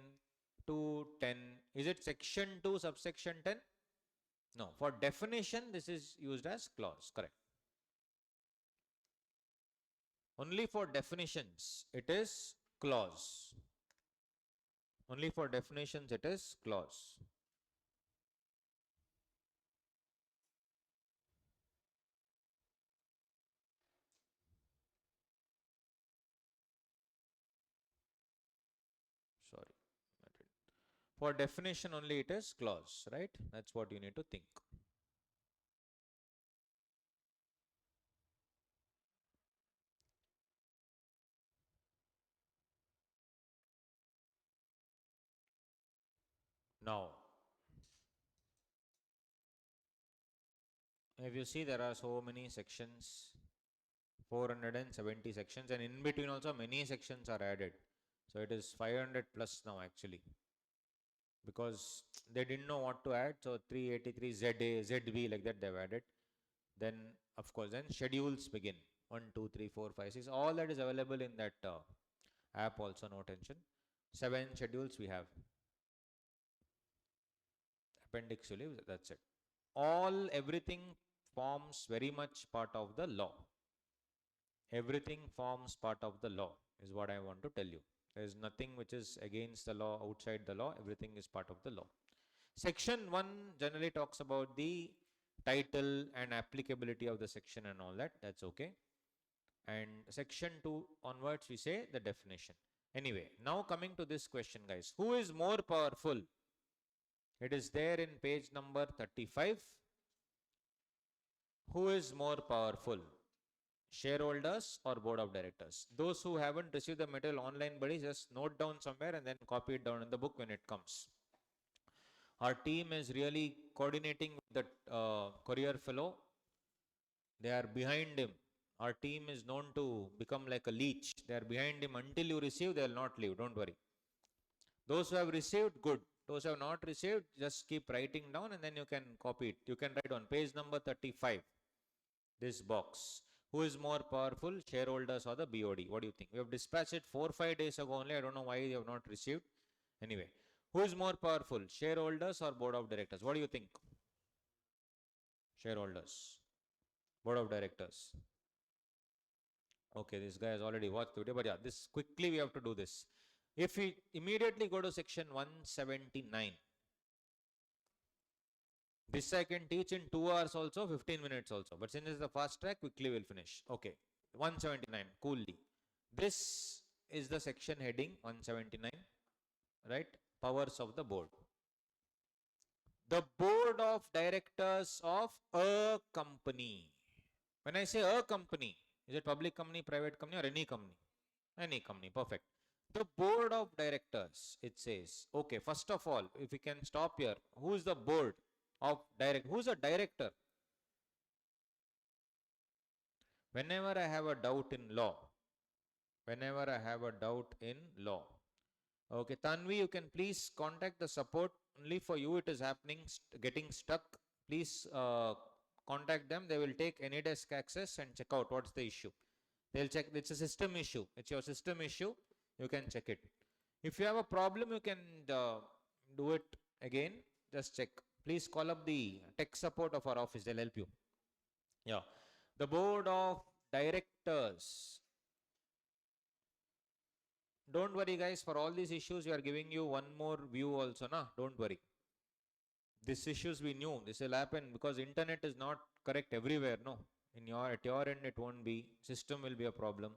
2, 10, is it section 2 subsection 10? No. For definition, this is used as clause. Correct. Only for definitions, it is clause. Only for definitions it is clause. Sorry. For definition only it is clause, right? That's what you need to think. Now, if you see there are so many sections, 470 sections, and in between also many sections are added. So it is 500 plus now actually, because they didn't know what to add. So 383 ZA, ZB like that they've added. Then of course then schedules begin. 1, 2, 3, 4, 5, 6. All that is available in that app also, no tension. 7 schedules we have. Appendix, that's it. Everything forms very much part of the law. Everything forms part of the law is what I want to tell you. There is nothing which is against the law, outside the law. Everything is part of the law. Section 1 generally talks about the title and applicability of the section and all that. That's okay. And section 2 onwards we say the definition. Anyway, now coming to this question, guys. Who is more powerful? It is there in page number 35. Who is more powerful? Shareholders or board of directors? Those who haven't received the material online, buddy, just note down somewhere and then copy it down in the book when it comes. Our team is really coordinating with the courier fellow. They are behind him. Our team is known to become like a leech. They are behind him until you receive, they will not leave. Don't worry. Those who have received, good. Those who have not received, just keep writing down and then you can copy it. You can write on page number 35, this box. Who is more powerful, shareholders or the BOD? What do you think? We have dispatched it 4-5 days ago only. I don't know why you have not received. Anyway, who is more powerful, shareholders or board of directors? What do you think? Shareholders. Board of directors. Okay, this guy has already watched the video, but yeah, this quickly we have to do this. If we immediately go to section 179, this I can teach in 2 hours also, 15 minutes also. But since it's the fast track, quickly we'll finish. Okay, 179, coolly. This is the section heading 179, right? Powers of the board. The board of directors of a company. When I say a company, is it public company, private company, or any company? Any company, perfect. The board of directors, it says, okay, first of all, if we can stop here, who is the board of who's a director? Whenever I have a doubt in law, okay, Tanvi, you can please contact the support. Only for you it is happening, getting stuck. Please contact them. They will take AnyDesk access and check out what's the issue. They'll check. It's a system issue. It's your system issue. You can check it. If you have a problem, you can do it again. Just check. Please call up the tech support of our office. They'll help you. Yeah. The board of directors. Don't worry, guys. For all these issues, we are giving you one more view also. Nah, don't worry. These issues we knew. This will happen because internet is not correct everywhere. No. At your end, it won't be. System will be a problem.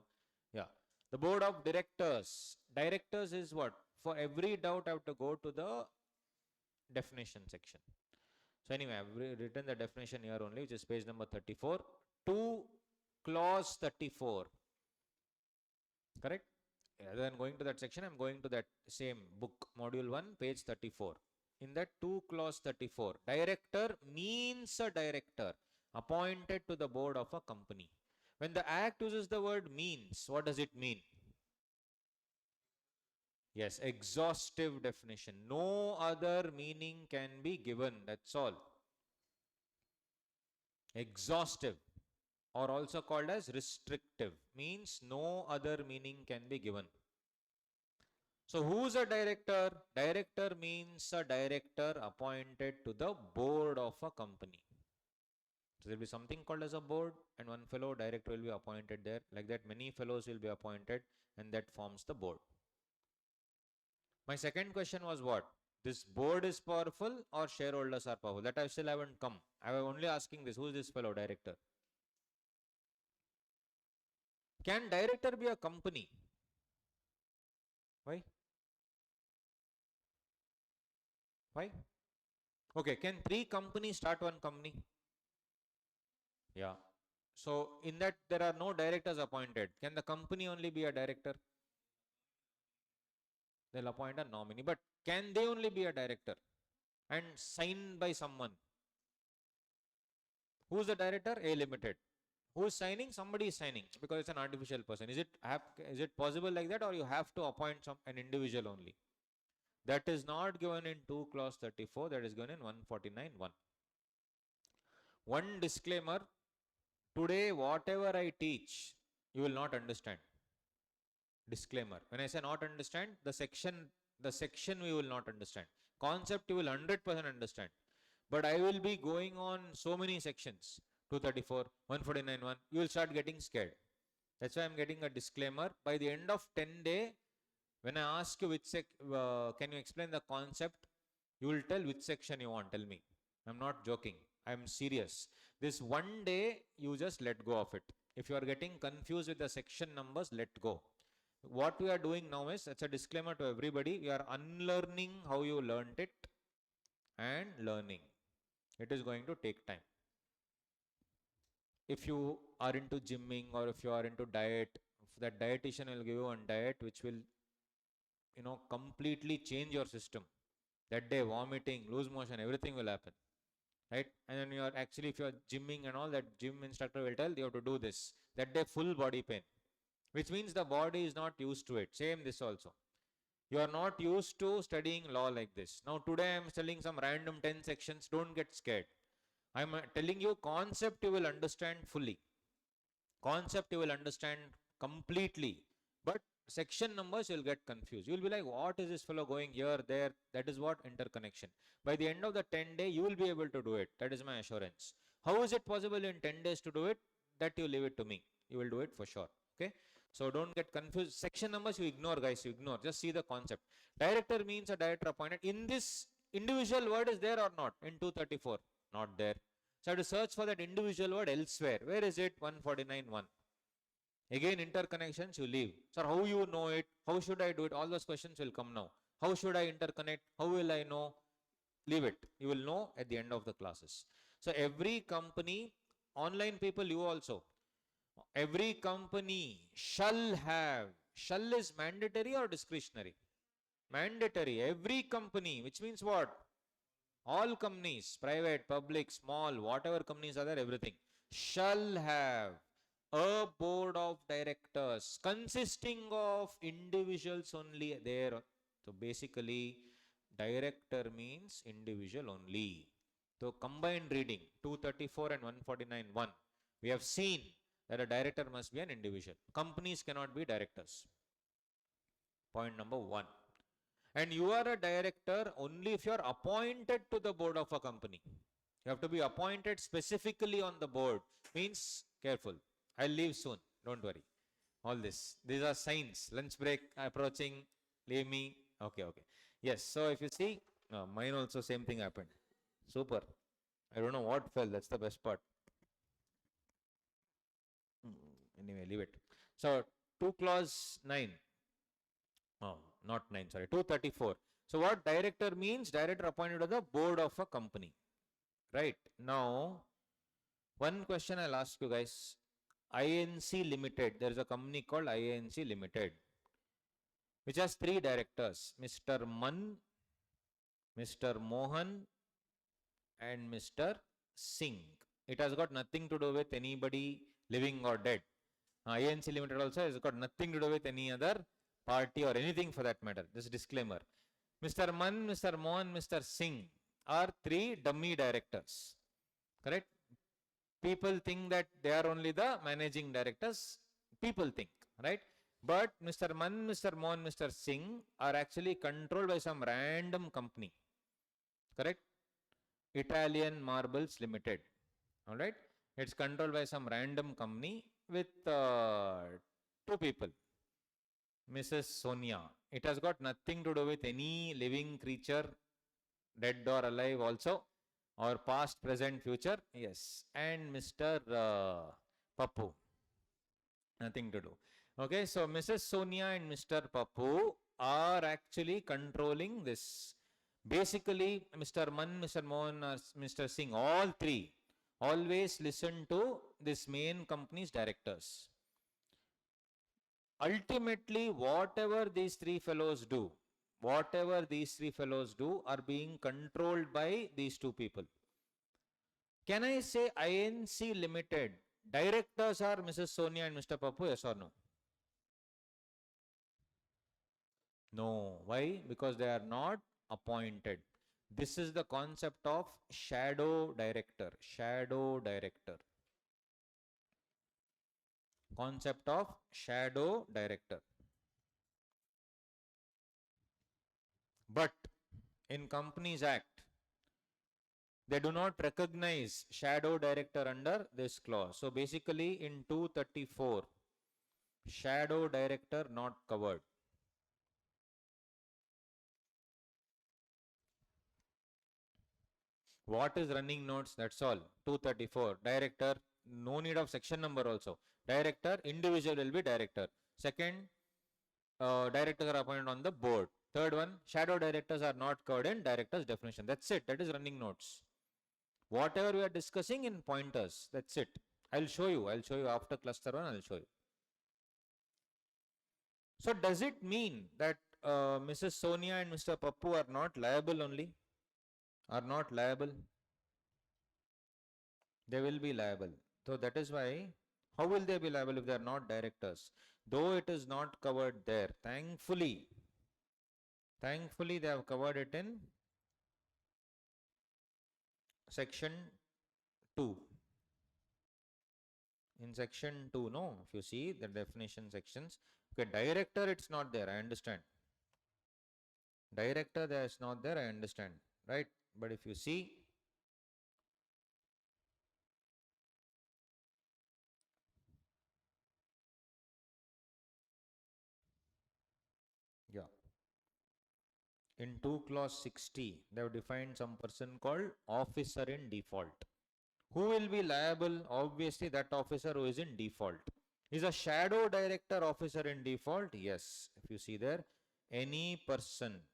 Yeah. The board of directors. Directors is what? For every doubt, I have to go to the definition section. So anyway, I've written the definition here only, which is page number 34 to clause 34. Correct? Rather than going to that section, I'm going to that same book, module 1, page 34. In that 2 clause 34, director means a director appointed to the board of a company. When the act uses the word means, what does it mean? Yes, exhaustive definition. No other meaning can be given. That's all. Exhaustive, or also called as restrictive, means no other meaning can be given. So who's a director? Director means a director appointed to the board of a company. So there will be something called as a board, and one fellow director will be appointed there. Like that, many fellows will be appointed, and that forms the board. My second question was what? This board is powerful or shareholders are powerful? That I still haven't come. I was only asking this. Who is this fellow director? Can director be a company? Why? Why? Okay, can 3 companies start one company? Yeah. So in that there are no directors appointed. Can the company only be a director? They'll appoint a nominee. But can they only be a director and signed by someone? Who's the director? A Limited. Who is signing? Somebody is signing because it's an artificial person. Is it possible like that, or you have to appoint an individual only? That is not given in 2 clause 34. That is given in 149(1). One disclaimer. Today, whatever I teach, you will not understand. Disclaimer. When I say not understand, the section we will not understand. Concept you will 100% understand. But I will be going on so many sections. 234, 149(1). You will start getting scared. That's why I'm getting a disclaimer. By the end of 10 day, when I ask you can you explain the concept, you will tell which section you want. Tell me. I'm not joking. I'm serious. This one day, you just let go of it. If you are getting confused with the section numbers, let go. What we are doing now is, it's a disclaimer to everybody, we are unlearning how you learnt it and learning. It is going to take time. If you are into gymming or if you are into diet, that dietitian will give you one diet which will, completely change your system. That day, vomiting, loose motion, everything will happen. Right? And then if you are gymming and all, that gym instructor will tell you have to do this. That day, full body pain. Which means the body is not used to it. Same this also. You are not used to studying law like this. Now today I am telling some random 10 sections. Don't get scared. I am telling you concept you will understand fully. Concept you will understand completely. But section numbers you will get confused. You will be like, what is this fellow going here, there? That is what interconnection. By the end of the 10 day, you will be able to do it. That is my assurance. How is it possible in 10 days to do it? That you leave it to me. You will do it for sure. Okay. So don't get confused. Section numbers you ignore, guys. You ignore. Just see the concept. Director means a director appointed. In this, individual word is there or not? In 234. Not there. So I have to search for that individual word elsewhere. Where is it? 149(1). Again, interconnections you leave. Sir, how you know it? How should I do it? All those questions will come now. How should I interconnect? How will I know? Leave it. You will know at the end of the classes. So every company, online people, you also. Every company shall have. Shall is mandatory or discretionary? Mandatory. Every company, which means what? All companies, private, public, small, whatever companies are there, everything, shall have a board of directors consisting of individuals only there. So basically, director means individual only. So combined reading 234 and 149(1), we have seen that a director must be an individual. Companies cannot be directors. Point number 1. And you are a director only if you are appointed to the board of a company. You have to be appointed specifically on the board. Means, careful. I'll leave soon. Don't worry. All this. These are signs. Lunch break approaching. Leave me. Okay. Yes. So if you see, mine also same thing happened. Super. I don't know what fell. That's the best part. Anyway, leave it. So 2 clause 9. Oh, not 9, sorry, 234. So what director means? Director appointed to the board of a company. Right. Now, one question I'll ask you guys. INC Limited. There is a company called INC Limited, which has 3 directors. Mr. Mann, Mr. Mohan, and Mr. Singh. It has got nothing to do with anybody living or dead. INC Limited also has got nothing to do with any other party or anything for that matter. This disclaimer. Mr. Mann, Mr. Mohan, Mr. Singh are 3 dummy directors. Correct? People think that they are only the managing directors. People think, right? But Mr. Mann, Mr. Mohan, Mr. Singh are actually controlled by some random company. Correct? Italian Marbles Limited. Alright? It's controlled by some random company with 2 people. Mrs. Sonia. It has got nothing to do with any living creature, dead or alive also, or past, present, future. Yes. And Mr. Pappu. Nothing to do. Okay, so Mrs. Sonia and Mr. Pappu are actually controlling this. Basically, Mr. Mann, Mr. Mohan, or Mr. Singh, all three always listen to this main company's directors. Ultimately, whatever these three fellows do are being controlled by these two people. Can I say INC Limited directors are Mrs. Sonia and Mr. Pappu, yes or no? No. Why? Because they are not appointed. This is the concept of shadow director. Shadow director. Concept of shadow director. But in Companies Act, they do not recognize shadow director under this clause. So basically in 234, shadow director not covered. What is running notes? That's all. 234. Director, no need of section number also. Director, individual will be director. Second, directors are appointed on the board. Third one, shadow directors are not covered in director's definition. That's it. That is running notes. Whatever we are discussing in pointers, that's it. I'll show you after cluster 1, I'll show you. So does it mean that Mrs. Sonia and Mr. Pappu are not liable only? Are not liable? They will be liable. So that is why, how will they be liable if they are not directors? Though it is not covered there, thankfully they have covered it in section 2. In section 2, no, if you see the definition sections, okay, director it's not there, I understand. Director there is not there, I understand, right? But if you see, yeah, in 2 clause 60, they have defined some person called officer in default. Who will be liable? Obviously that officer who is in default. Is a shadow director officer in default? Yes. If you see there, any person,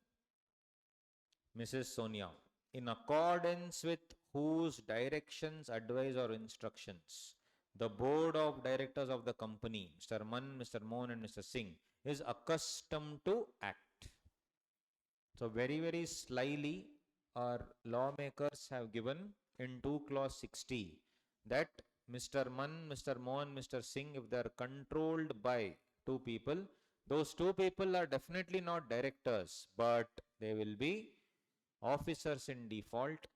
Mrs. Sonia, in accordance with whose directions, advice or instructions the board of directors of the company, Mr. Mann, Mr. Mohan and Mr. Singh, is accustomed to act. So very slyly our lawmakers have given in 2 clause 60 that Mr. Mann, Mr. Mohan, Mr. Singh, if they are controlled by two people, those two people are definitely not directors, but they will be officers in default.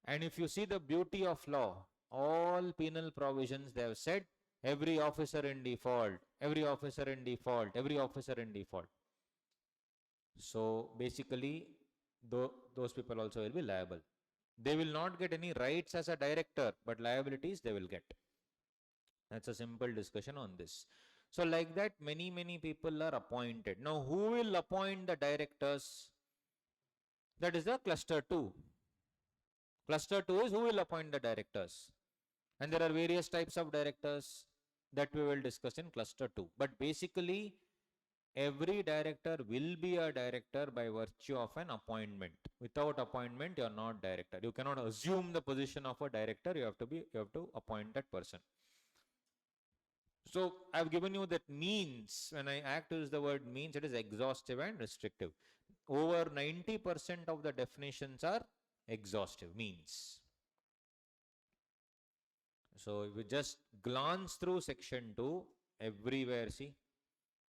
And if you see the beauty of law, all penal provisions they have said, every officer in default, every officer in default, every officer in default. So basically, those people also will be liable. They will not get any rights as a director, but liabilities they will get. That's a simple discussion on this. So like that, many people are appointed. Now, who will appoint the directors? That is the cluster 2. Cluster 2 is who will appoint the directors. And there are various types of directors that we will discuss in cluster 2. But basically, every director will be a director by virtue of an appointment. Without appointment, you are not director. You cannot assume the position of a director. You have to appoint that person. So I have given you that means. When I act use the word means, it is exhaustive and restrictive. Over 90% of the definitions are exhaustive, means. So if we just glance through section 2, everywhere see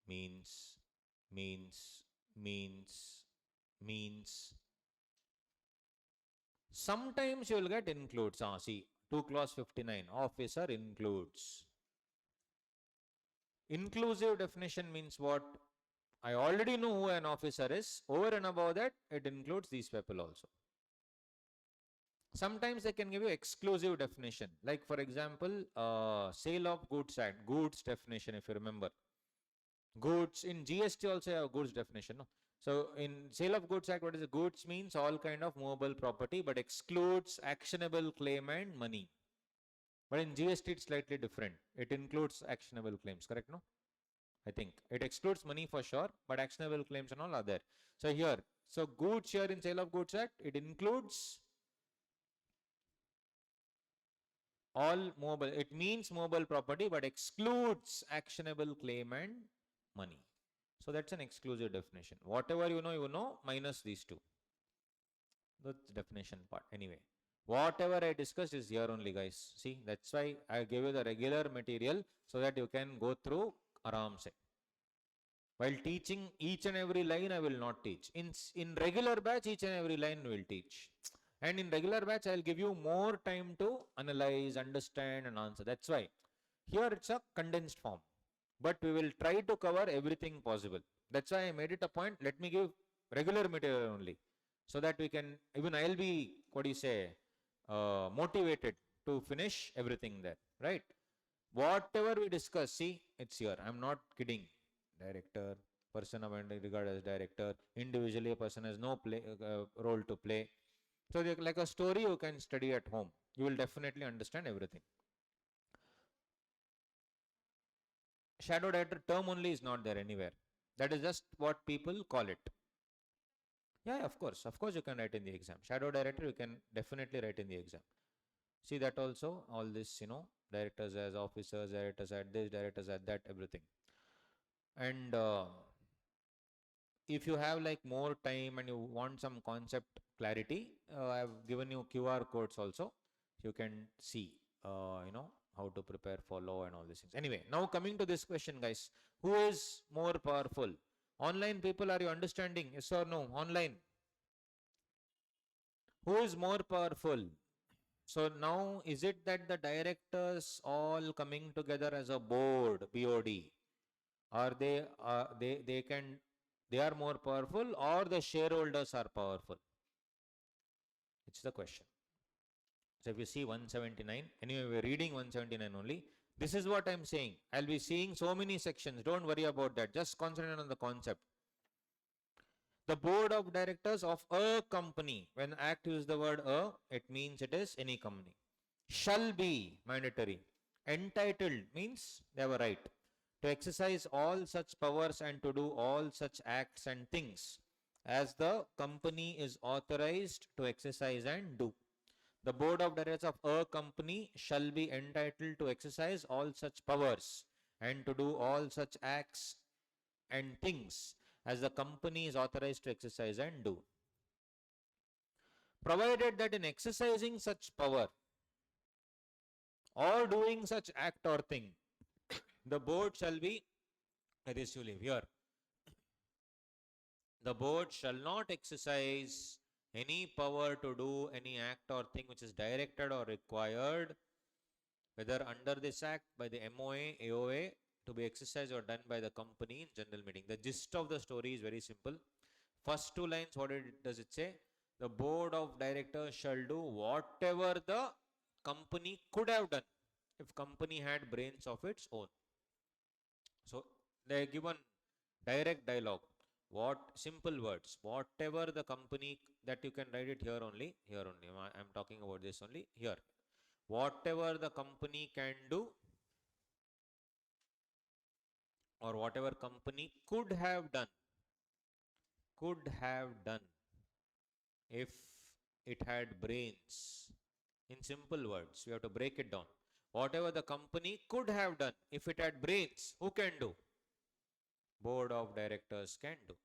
means. Sometimes you will get includes. See, 2 clause 59, officer includes. Inclusive definition means what? I already know who an officer is. Over and above that, it includes these people also. Sometimes they can give you exclusive definition. Like for example, Sale of Goods Act, goods definition if you remember. Goods, in GST also have goods definition. No? So in Sale of Goods Act, what is the goods means all kind of movable property, but excludes actionable claim and money. But in GST, it's slightly different. It includes actionable claims, correct? No? I think it excludes money for sure, but actionable claims and all are there. So here, so goods here in Sale of Goods Act, it includes all mobile. It means mobile property, but excludes actionable claim and money. So that's an exclusive definition. Whatever you know, minus these two. That's definition part. Anyway, whatever I discussed is here only, guys. See, that's why I gave you the regular material so that you can go through aram se. While teaching each and every line, I will not teach. In regular batch, each and every line will teach. And in regular batch, I'll give you more time to analyze, understand, and answer. That's why. Here it's a condensed form. But we will try to cover everything possible. That's why I made it a point. Let me give regular material only. So that we can, even I'll be, what do you say, motivated to finish everything there. Right? Whatever we discuss, see, it's here. I'm not kidding. Director, person regarded as director, individually a person has no role to play. So like a story you can study at home. You will definitely understand everything. Shadow director term only is not there anywhere. That is just what people call it. Yeah, of course you can write in the exam. Shadow director you can definitely write in the exam. See that also, all this, directors as officers, directors at this, directors at that, everything. And if you have like more time and you want some concept clarity, I've given you QR codes also. You can see, how to prepare for law and all these things. Anyway, now coming to this question, guys, who is more powerful? Online people, are you understanding? Yes or no? Online. Who is more powerful? So now, is it that the directors all coming together as a board, BOD? Are they are more powerful, or the shareholders are powerful? It's the question. So if you see 179, anyway, we're reading 179 only. This is what I'm saying. I'll be seeing so many sections. Don't worry about that. Just concentrate on the concept. The board of directors of a company. When Act uses the word a, it means it is any company. Shall be mandatory. Entitled means they have a right to exercise all such powers and to do all such acts and things as the company is authorized to exercise and do. The board of directors of a company shall be entitled to exercise all such powers and to do all such acts and things as the company is authorized to exercise and do. Provided that in exercising such power or doing such act or thing, the board shall be, that is, you live here. The board shall not exercise any power to do any act or thing which is directed or required, whether under this act, by the MOA, AOA, to be exercised or done by the company in general meeting. The gist of the story is very simple. First two lines, what does it say? The board of directors shall do whatever the company could have done if company had brains of its own. So they are given direct dialogue. What simple words? Whatever the company, that you can write it here only. I'm talking about this only here. Whatever the company can do, or whatever company could have done if it had brains. In simple words, we have to break it down. Whatever the company could have done if it had brains, who can do? Board of directors can do.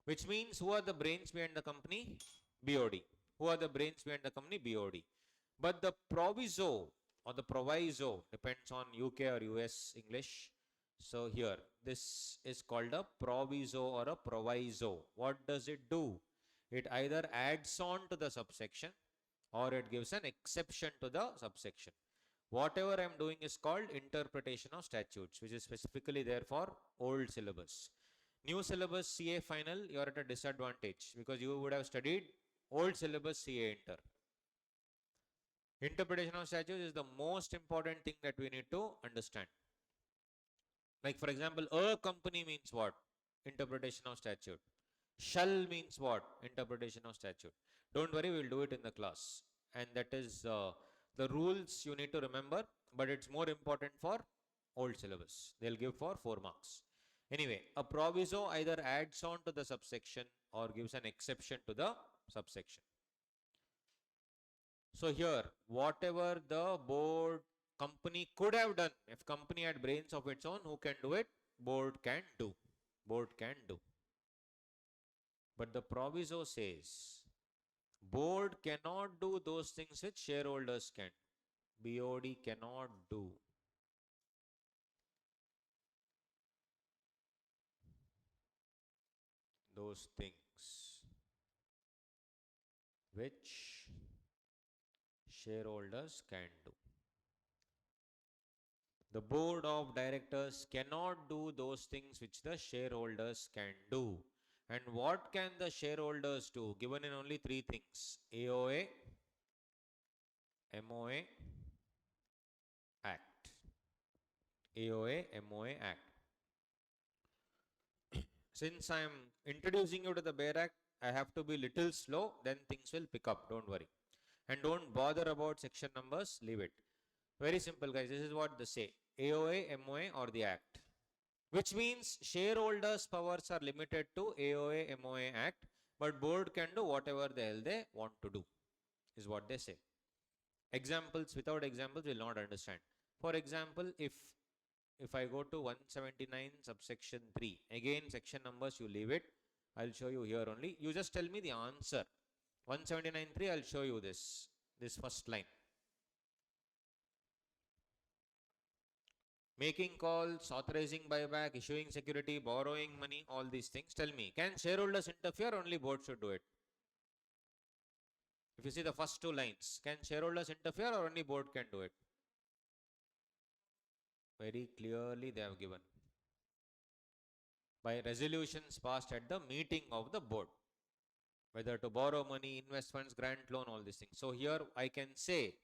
Which means, who are the brains behind the company? BOD. Who are the brains behind the company? BOD. But the proviso or the proviso depends on UK or US English. So here, this is called a proviso or a proviso. What does it do? It either adds on to the subsection or it gives an exception to the subsection. Whatever I am doing is called interpretation of statutes, which is specifically there for old syllabus. New syllabus CA final, you are at a disadvantage because you would have studied old syllabus CA inter. Interpretation of statutes is the most important thing that we need to understand. Like for example, a company means what? Interpretation of statute. Shall means what? Interpretation of statute. Don't worry, we'll do it in the class. And that is the rules you need to remember, but it's more important for old syllabus. They'll give for 4 marks. Anyway, a proviso either adds on to the subsection or gives an exception to the subsection. So here, whatever the board company could have done, if company had brains of its own, who can do it? Board can do. Board can do. But the proviso says, board cannot do those things which shareholders can. BOD cannot do. Those things which shareholders can do. The board of directors cannot do those things which the shareholders can do. And what can the shareholders do? Given in only 3 things: AOA, MOA, Act. AOA, MOA, Act. Since I am introducing you to the Bear Act, I have to be little slow, then things will pick up, don't worry. And don't bother about section numbers, leave it. Very simple, guys. This is what they say: AOA, MOA, or the Act. Which means shareholders' powers are limited to AOA, MOA, Act, but board can do whatever the hell they want to do, is what they say. Examples, without examples, will not understand. For example, if I go to 179 subsection 3, again section numbers you leave it, I'll show you here only. You just tell me the answer. 179.3, I'll show you this first line. Making calls, authorizing buyback, issuing security, borrowing money, all these things. Tell me, can shareholders interfere? Only board should do it. If you see the first 2 lines, can shareholders interfere or only board can do it? Very clearly they have given. By resolutions passed at the meeting of the board. Whether to borrow money, invest funds, grant loan, all these things. So here I can say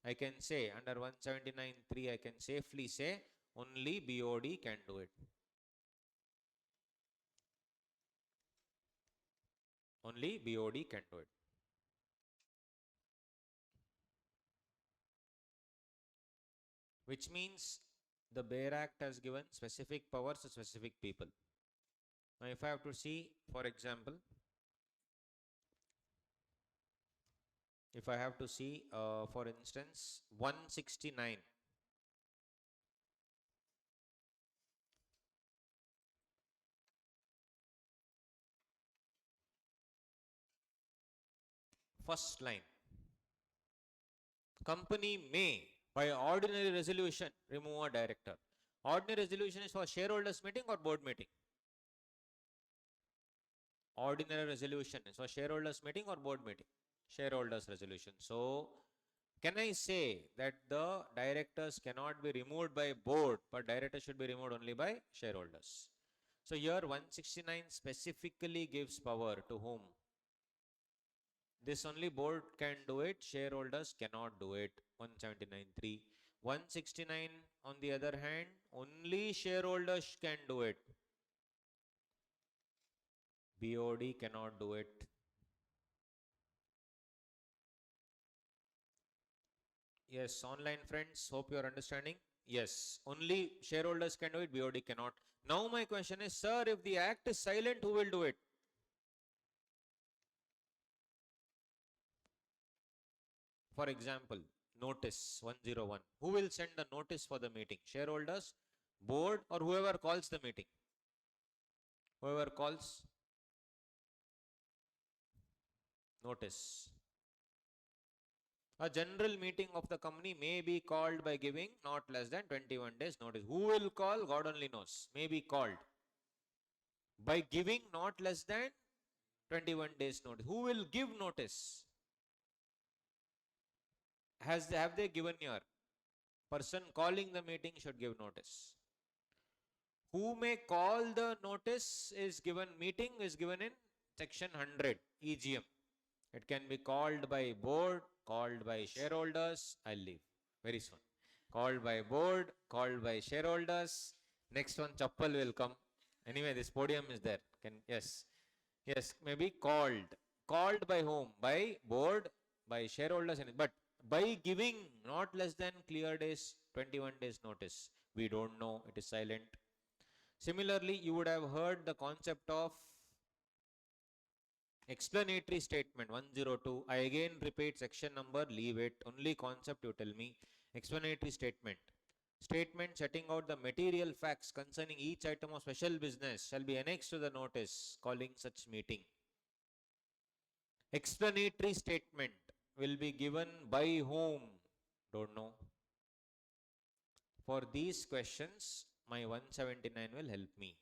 under 179.3, I can safely say only BOD can do it. Only BOD can do it. Which means the Bear Act has given specific powers to specific people. Now if I have to see, for example, if I have to see, for instance, 169. First line. Company may, by ordinary resolution, remove a director. Ordinary resolution is for shareholders meeting or board meeting? Ordinary resolution is for shareholders meeting or board meeting? Shareholders resolution. So, can I say that the directors cannot be removed by board, but directors should be removed only by shareholders? So here 169 specifically gives power to whom? This only board can do it, shareholders cannot do it. 179.3. 169 on the other hand, only shareholders can do it. BOD cannot do it. Yes, online friends, hope you are understanding. Yes, only shareholders can do it, BOD cannot. Now my question is, sir, if the act is silent, who will do it? For example, notice 101. Who will send the notice for the meeting? Shareholders, board, or whoever calls the meeting? Whoever calls notice. A general meeting of the company may be called by giving not less than 21 days notice. Who will call? God only knows. May be called by giving not less than 21 days notice. Who will give notice? Have they given here? Person calling the meeting should give notice. Who may call the notice is given, meeting is given in section 100 EGM. It can be called by board, called by shareholders. I'll leave very soon. Called by board, called by shareholders. Next one, Chappal will come. Anyway, this podium is there. Yes. Yes, maybe called. Called by whom? By board, by shareholders, but by giving not less than clear days, 21 days notice. We don't know, it is silent. Similarly, you would have heard the concept of explanatory statement 102. I again repeat section number, leave it. Only concept you tell me. Explanatory statement. Statement setting out the material facts concerning each item of special business shall be annexed to the notice calling such meeting. Explanatory statement will be given by whom? Don't know. For these questions, my 179 will help me.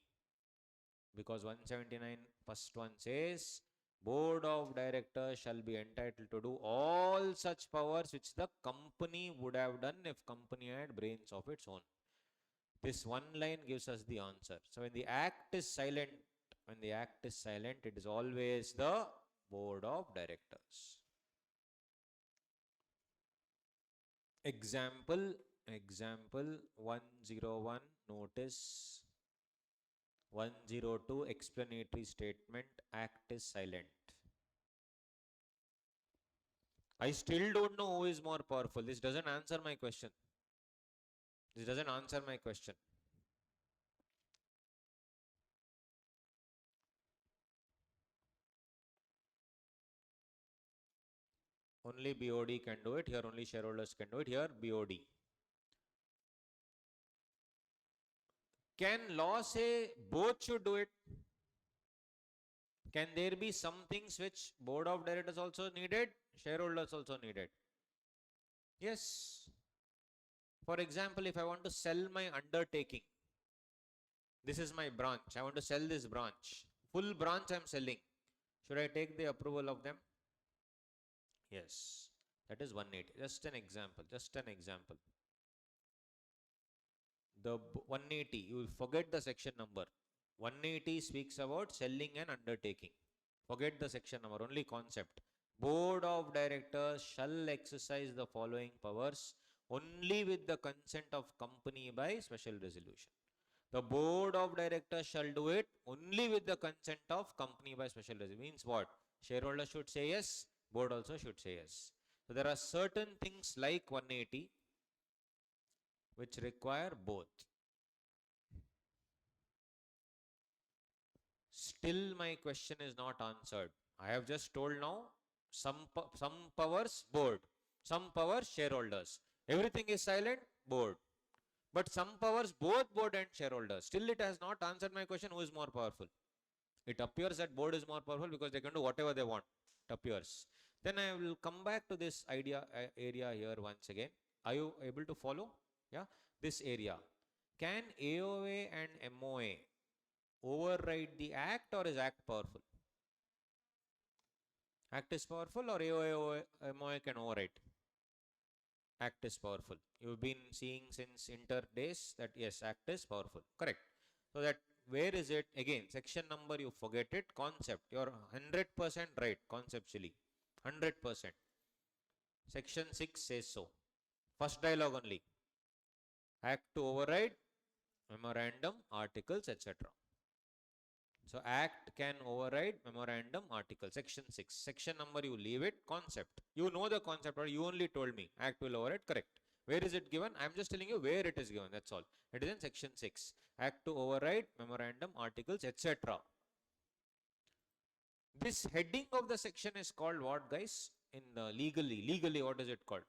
Because 179 first one says, board of directors shall be entitled to do all such powers which the company would have done if company had brains of its own. This one line gives us the answer. So when the act is silent, it is always the board of directors. Example 101 notice, 102 explanatory statement, act is silent. I still don't know who is more powerful. This doesn't answer my question. Only BOD can do it. Here only shareholders can do it. Here BOD. Can law say both should do it? Can there be some things which board of directors also needed, shareholders also needed? Yes. For example, if I want to sell my undertaking, this is my branch. I want to sell this branch. Full branch I am selling. Should I take the approval of them? Yes. That is 180. Just an example. The 180, you will forget the section number. 180 speaks about selling an undertaking. Forget the section number, only concept. Board of directors shall exercise the following powers only with the consent of company by special resolution. The board of directors shall do it only with the consent of company by special resolution. Means what? Shareholder should say yes, board also should say yes. So there are certain things like 180 which require both. Still my question is not answered. I have just told now some powers board, some powers shareholders. Everything is silent, board. But some powers both board and shareholders. Still it has not answered my question, who is more powerful. It appears that board is more powerful because they can do whatever they want. It appears. Then I will come back to this area here once again. Are you able to follow? Yeah. This area. Can AOA and MOA override the act, or is act powerful? Act is powerful, or AOA MOA can override? Act is powerful. You've been seeing since inter days that yes, act is powerful. Correct. So that where is it? Again, section number you forget it. Concept. You're 100% right conceptually. 100%. Section 6 says so. First dialogue only. Act to override memorandum, articles, etc. So act can override memorandum, article. Section 6. Section number you leave it. Concept. You know the concept, or you only told me. Act will override. Correct. Where is it given? I am just telling you where it is given. That's all. It is in section 6. Act to override memorandum, articles, etc. This heading of the section is called what, guys? In legally, what is it called?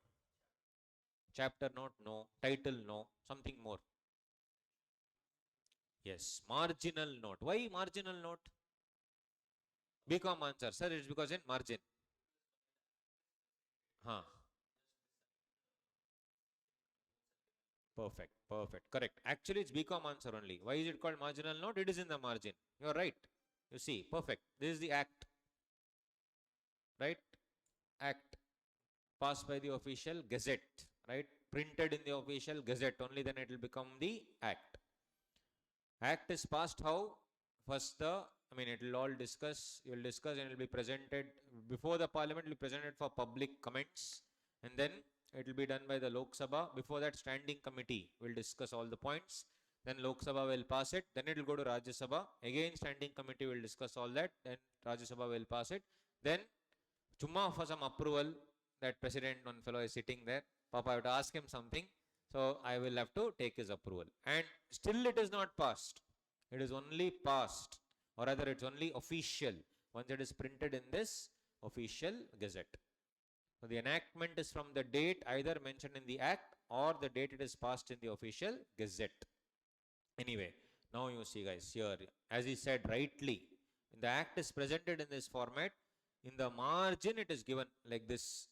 Chapter note? No. Title? No. Something more. Yes. Marginal note. Why marginal note? BCom answer. Sir, it's because in margin. Huh. Perfect. Correct. Actually, it's BCom answer only. Why is it called marginal note? It is in the margin. You're right. You see, perfect. This is the act. Right? Act. Passed by the official gazette. Right? Printed in the official gazette. Only then it will become the act. Act is passed how? First it will all discuss. You will discuss and it will be presented before the parliament. Will be presented for public comments, and then it will be done by the Lok Sabha. Before that, standing committee will discuss all the points. then Lok Sabha will pass it, then it will go to Rajya Sabha, again standing committee will discuss all that, then Rajya Sabha will pass it, then Chumma for some approval, that president one fellow is sitting there, Papa I have to ask him something, so I will have to take his approval, and still it is not passed, it is only passed, or rather it's only official once it is printed in this official gazette. So the enactment is from the date either mentioned in the act or the date it is passed in the official gazette. Anyway, now you see guys here, as he said rightly, the act is presented in this format. In the margin it is given like this.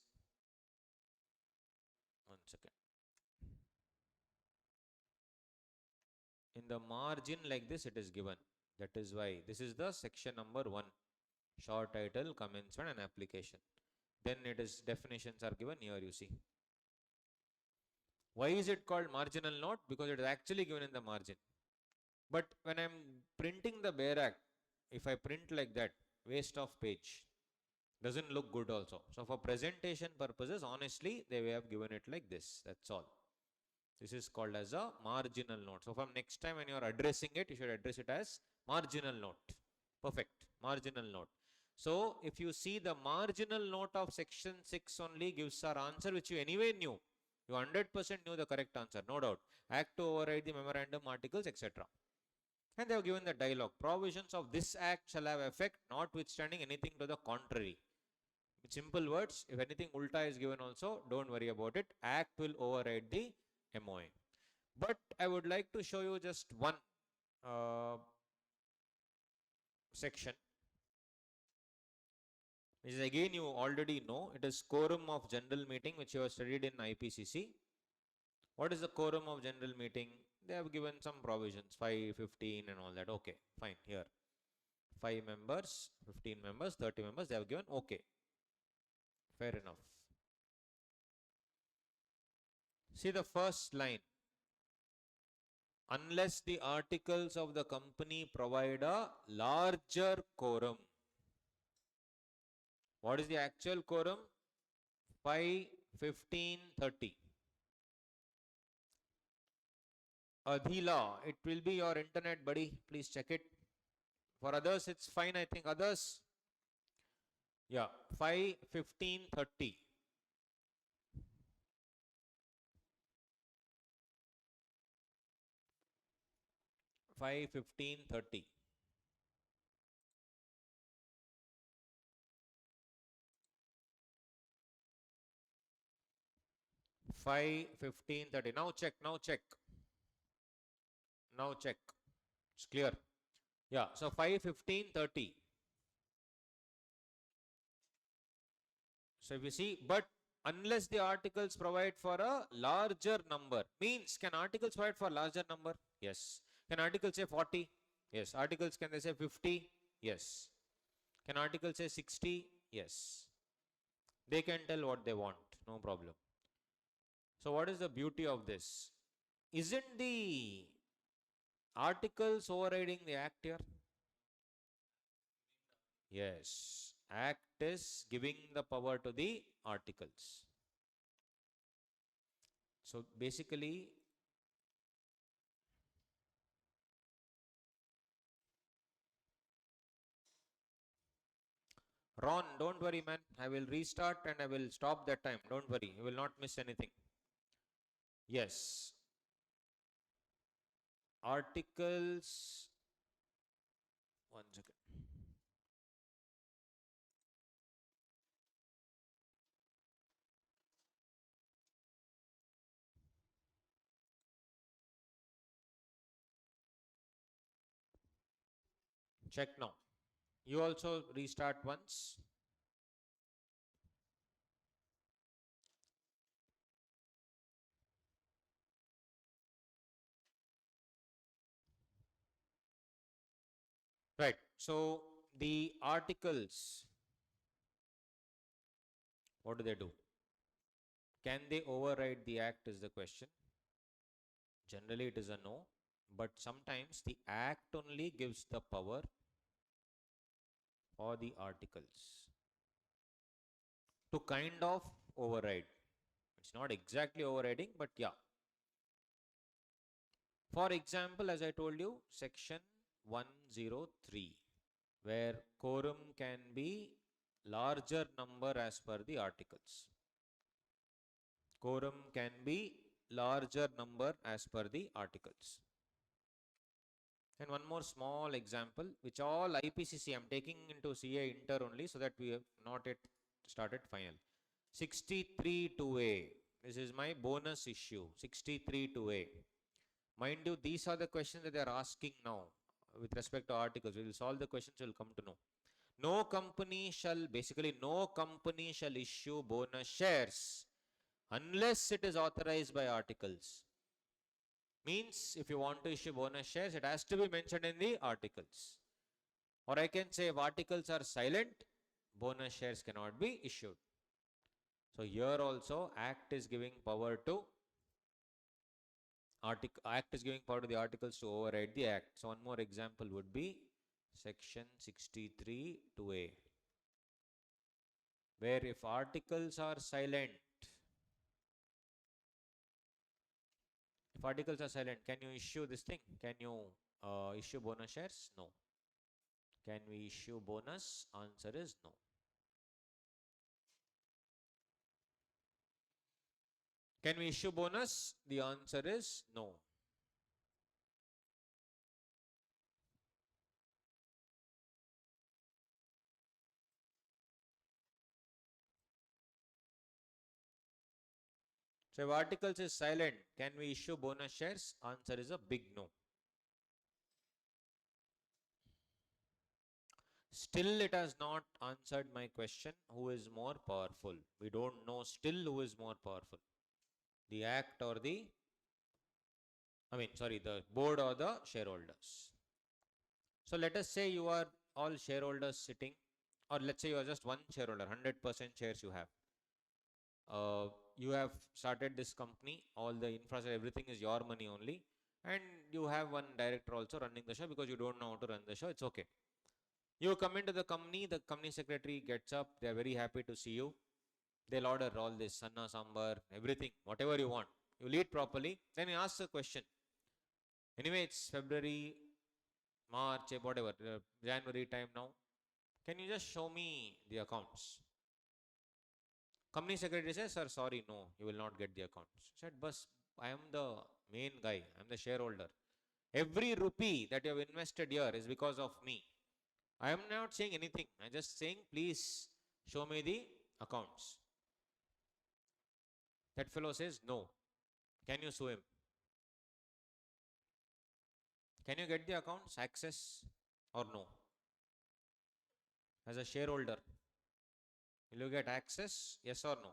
One second. In the margin like this it is given. That is why this is the section number 1. Short title, commencement and application. Then it is definitions are given here, you see. Why is it called marginal note? Because it is actually given in the margin. But when I am printing the bare act, if I print like that, waste of page. Doesn't look good also. So for presentation purposes, honestly, they have given it like this. That's all. This is called as a marginal note. So from next time when you are addressing it, you should address it as marginal note. Perfect. Marginal note. So if you see the marginal note of section 6 only gives our answer which you anyway knew. You 100% knew the correct answer, no doubt. Act to override the memorandum articles, etc. And they have given the dialogue. Provisions of this act shall have effect, notwithstanding anything to the contrary. With simple words, if anything ulta is given also, don't worry about it. Act will override the MOA. But I would like to show you just one section. Which is again you already know. It is quorum of general meeting which you have studied in IPCC. What is the quorum of general meeting? They have given some provisions, 5, 15 and all that. Okay, fine, here. 5 members, 15 members, 30 members, they have given, okay. Fair enough. See the first line. Unless the articles of the company provide a larger quorum. What is the actual quorum? 5, 15, 30. Adhila, it will be your internet, buddy. Please check it. For others, it's fine, I think. Others, yeah, 5, 15, 30. Five, 15, 30. Five, 15, 30. Now check, now check. Now check. It's clear. Yeah, so 5, 15, 30. So if you see, but unless the articles provide for a larger number, means can articles provide for larger number? Yes. Can articles say 40? Yes. Articles can they say 50? Yes. Can articles say 60? Yes. They can tell what they want, no problem. So what is the beauty of this? Isn't the articles overriding the act here? Yes. Act is giving the power to the articles. So basically, Ron, don't worry man, I will restart and I will stop that time. Don't worry, you will not miss anything. Yes. Articles, one second. Check now. You also restart once. Right. So the articles, what do? Can they override the act is the question. Generally it is a no, but sometimes the act only gives the power for the articles to kind of override. It's not exactly overriding, but yeah. For example, as I told you, section 103, where quorum can be larger number as per the articles. Quorum can be larger number as per the articles. And one more small example, which all IPCC, I'm taking into CA Inter only so that we have not yet started final. 63 2A, this is my bonus issue, 63 2A. Mind you, these are the questions that they are asking now with respect to articles. We will solve the questions, you will come to know. No company shall issue bonus shares unless it is authorized by articles. Means if you want to issue bonus shares, it has to be mentioned in the articles. Or I can say if articles are silent, bonus shares cannot be issued. So here also Act is giving power to the articles to override the Act. So one more example would be section 63 2A, where if articles are silent, can you issue this thing? Can you issue bonus shares? No. Can we issue bonus? Answer is no. Can we issue bonus? The answer is no. So if articles is silent, can we issue bonus shares? Answer is a big no. Still it has not answered my question, who is more powerful? We don't know still who is more powerful. The Act or the board or the shareholders. So let us say you are all shareholders sitting, or let's say you are just one shareholder, 100% shares you have. You have started this company, all the infrastructure, everything is your money only, and you have one director also running the show because you don't know how to run the show. It's okay. You come into the company secretary gets up, they are very happy to see you. They'll order all this sanna sambar, everything, whatever you want. You eat properly, then you ask the question. Anyway, it's February, March, whatever, January time now. Can you just show me the accounts? Company secretary says, sir, sorry, no, you will not get the accounts. Said, boss, I am the main guy, I am the shareholder. Every rupee that you have invested here is because of me. I am not saying anything. I am just saying, please show me the accounts. That fellow says, no. Can you sue him? Can you get the accounts access or no? As a shareholder, will you get access? Yes or no?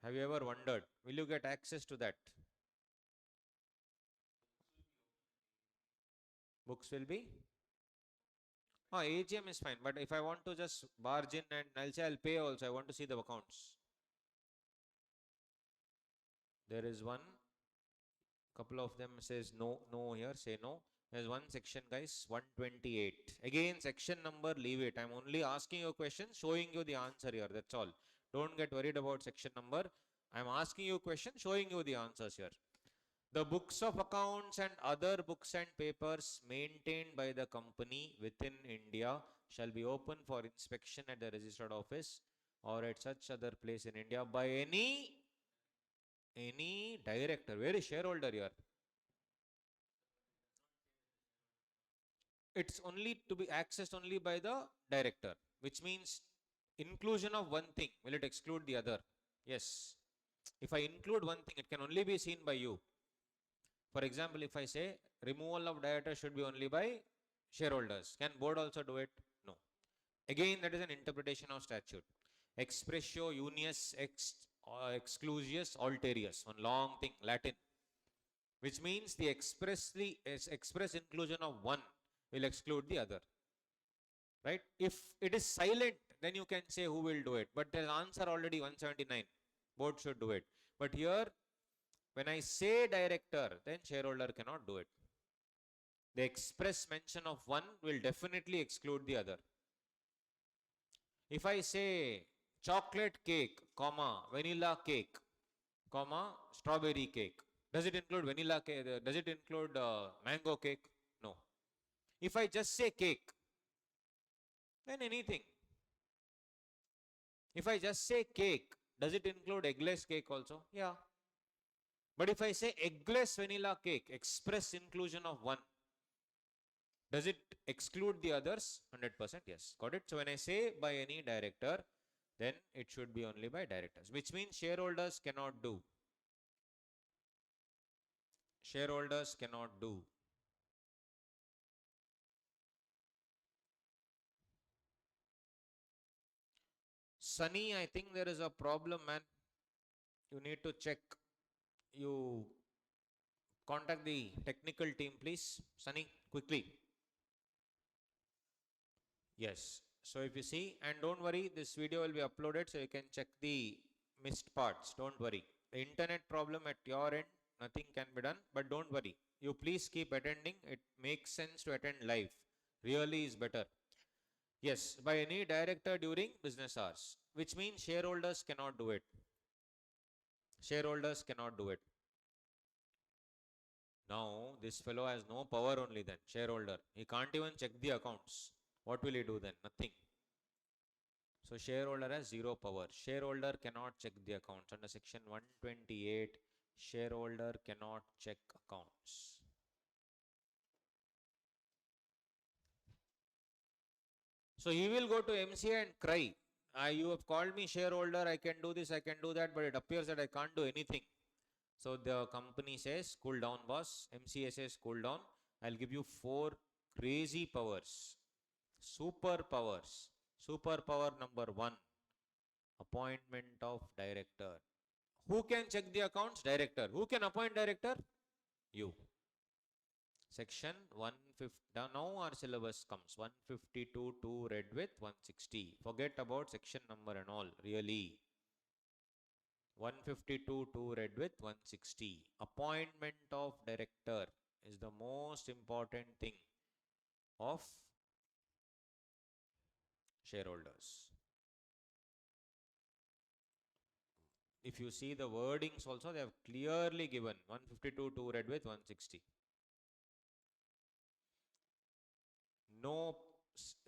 Have you ever wondered, will you get access to that? Books will be? Oh, AGM is fine, but if I want to just barge in and I'll say I'll pay also, I want to see the accounts. There is one, couple of them says no, no here, say no. There's one section, guys, 128. Again, section number, leave it. I'm only asking you a question, showing you the answer here, that's all. Don't get worried about section number. I'm asking you a question, showing you the answers here. The books of accounts and other books and papers maintained by the company within India shall be open for inspection at the registered office or at such other place in India by any director. Where is shareholder here? It's only to be accessed only by the director, which means inclusion of one thing, will it exclude the other? Yes. If I include one thing, it can only be seen by you. For example, if I say removal of director should be only by shareholders, can board also do it? No. Again, that is an interpretation of statute. Expressio unius exclusius alterius, one long thing, Latin, which means the express inclusion of one will exclude the other. Right? If it is silent, then you can say who will do it. But the answer already 179. Board should do it. But here, when I say director, then shareholder cannot do it. The express mention of one will definitely exclude the other. If I say chocolate cake, comma, vanilla cake, comma, strawberry cake, Does it include vanilla cake? Does it include mango cake? No. If I just say cake, then anything. If I just say cake, does it include eggless cake also? Yeah. But if I say eggless vanilla cake, express inclusion of one, does it exclude the others? 100% yes. Got it? So when I say by any director, then it should be only by directors, which means shareholders cannot do. Shareholders cannot do. Sunny, I think there is a problem, man. You need to check. You contact the technical team, please. Sunny, quickly. Yes. So if you see, and don't worry, this video will be uploaded so you can check the missed parts. Don't worry. The internet problem at your end, nothing can be done, but don't worry. You please keep attending. It makes sense to attend live. Really is better. Yes, by any director during business hours, which means shareholders cannot do it. Shareholders cannot do it. Now, this fellow has no power only then, shareholder. He can't even check the accounts. What will he do then? Nothing. So, shareholder has zero power. Shareholder cannot check the accounts. Under section 128, shareholder cannot check accounts. So, he will go to MCA and cry. You have called me shareholder, I can do this, I can do that, but it appears that I can't do anything. So the company says, cool down, boss. MCA says, cool down. I'll give you 4 crazy powers. Super powers. Super power number 1. Appointment of director. Who can check the accounts? Director. Who can appoint director? You. Section 150. Now our syllabus comes. 152 to read with 160. Forget about section number and all. Really. 152 to read with 160. Appointment of director is the most important thing of shareholders. If you see the wordings also, they have clearly given 152 to read with 160. No,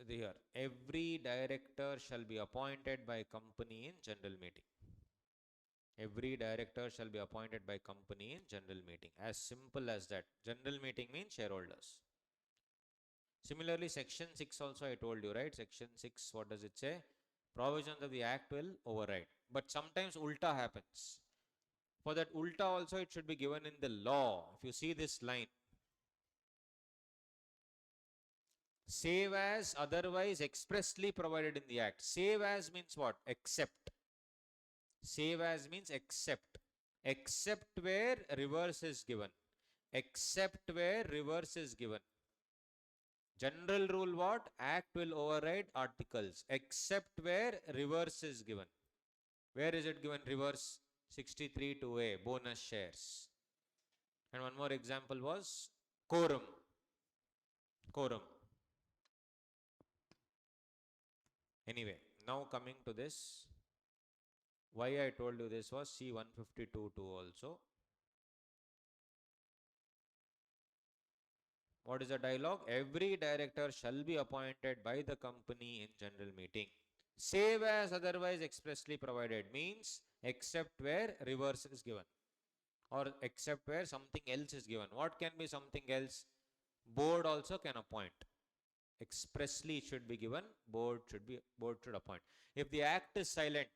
here, every director shall be appointed by company in general meeting. Every director shall be appointed by company in general meeting. As simple as that. General meeting means shareholders. Similarly, section 6 also I told you, right? Section 6, what does it say? Provisions of the act will override. But sometimes ulta happens. For that ulta also it should be given in the law. If you see this line. Save as otherwise expressly provided in the act. Save as means what? Except. Save as means except. Except where reverse is given. Except where reverse is given. General rule what? Act will override articles except where reverse is given. Where is it given reverse? 63 2A, bonus shares. And one more example was quorum. Quorum. Anyway, now coming to this. Why I told you this was C152 2 also. What is the dialogue? Every director shall be appointed by the company in general meeting. Save as otherwise expressly provided means except where reverse is given or except where something else is given. What can be something else? Board also can appoint. Expressly it should be given. Board should appoint. If the act is silent,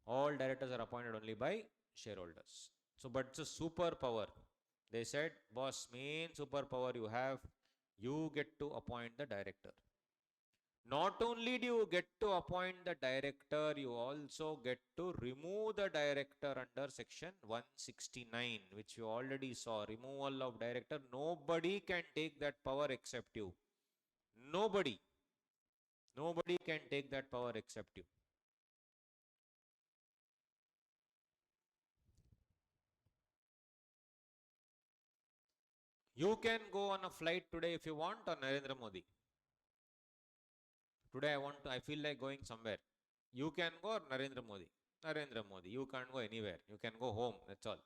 all directors are appointed only by shareholders. So, but it's a super power. They said, boss, main superpower you have, you get to appoint the director. Not only do you get to appoint the director, you also get to remove the director under section 169, which you already saw. Removal of director. Nobody can take that power except you. Nobody. Nobody can take that power except you. You can go on a flight today if you want on Narendra Modi. Today I feel like going somewhere. You can go or Narendra Modi. Narendra Modi. You can't go anywhere. You can go home. That's all.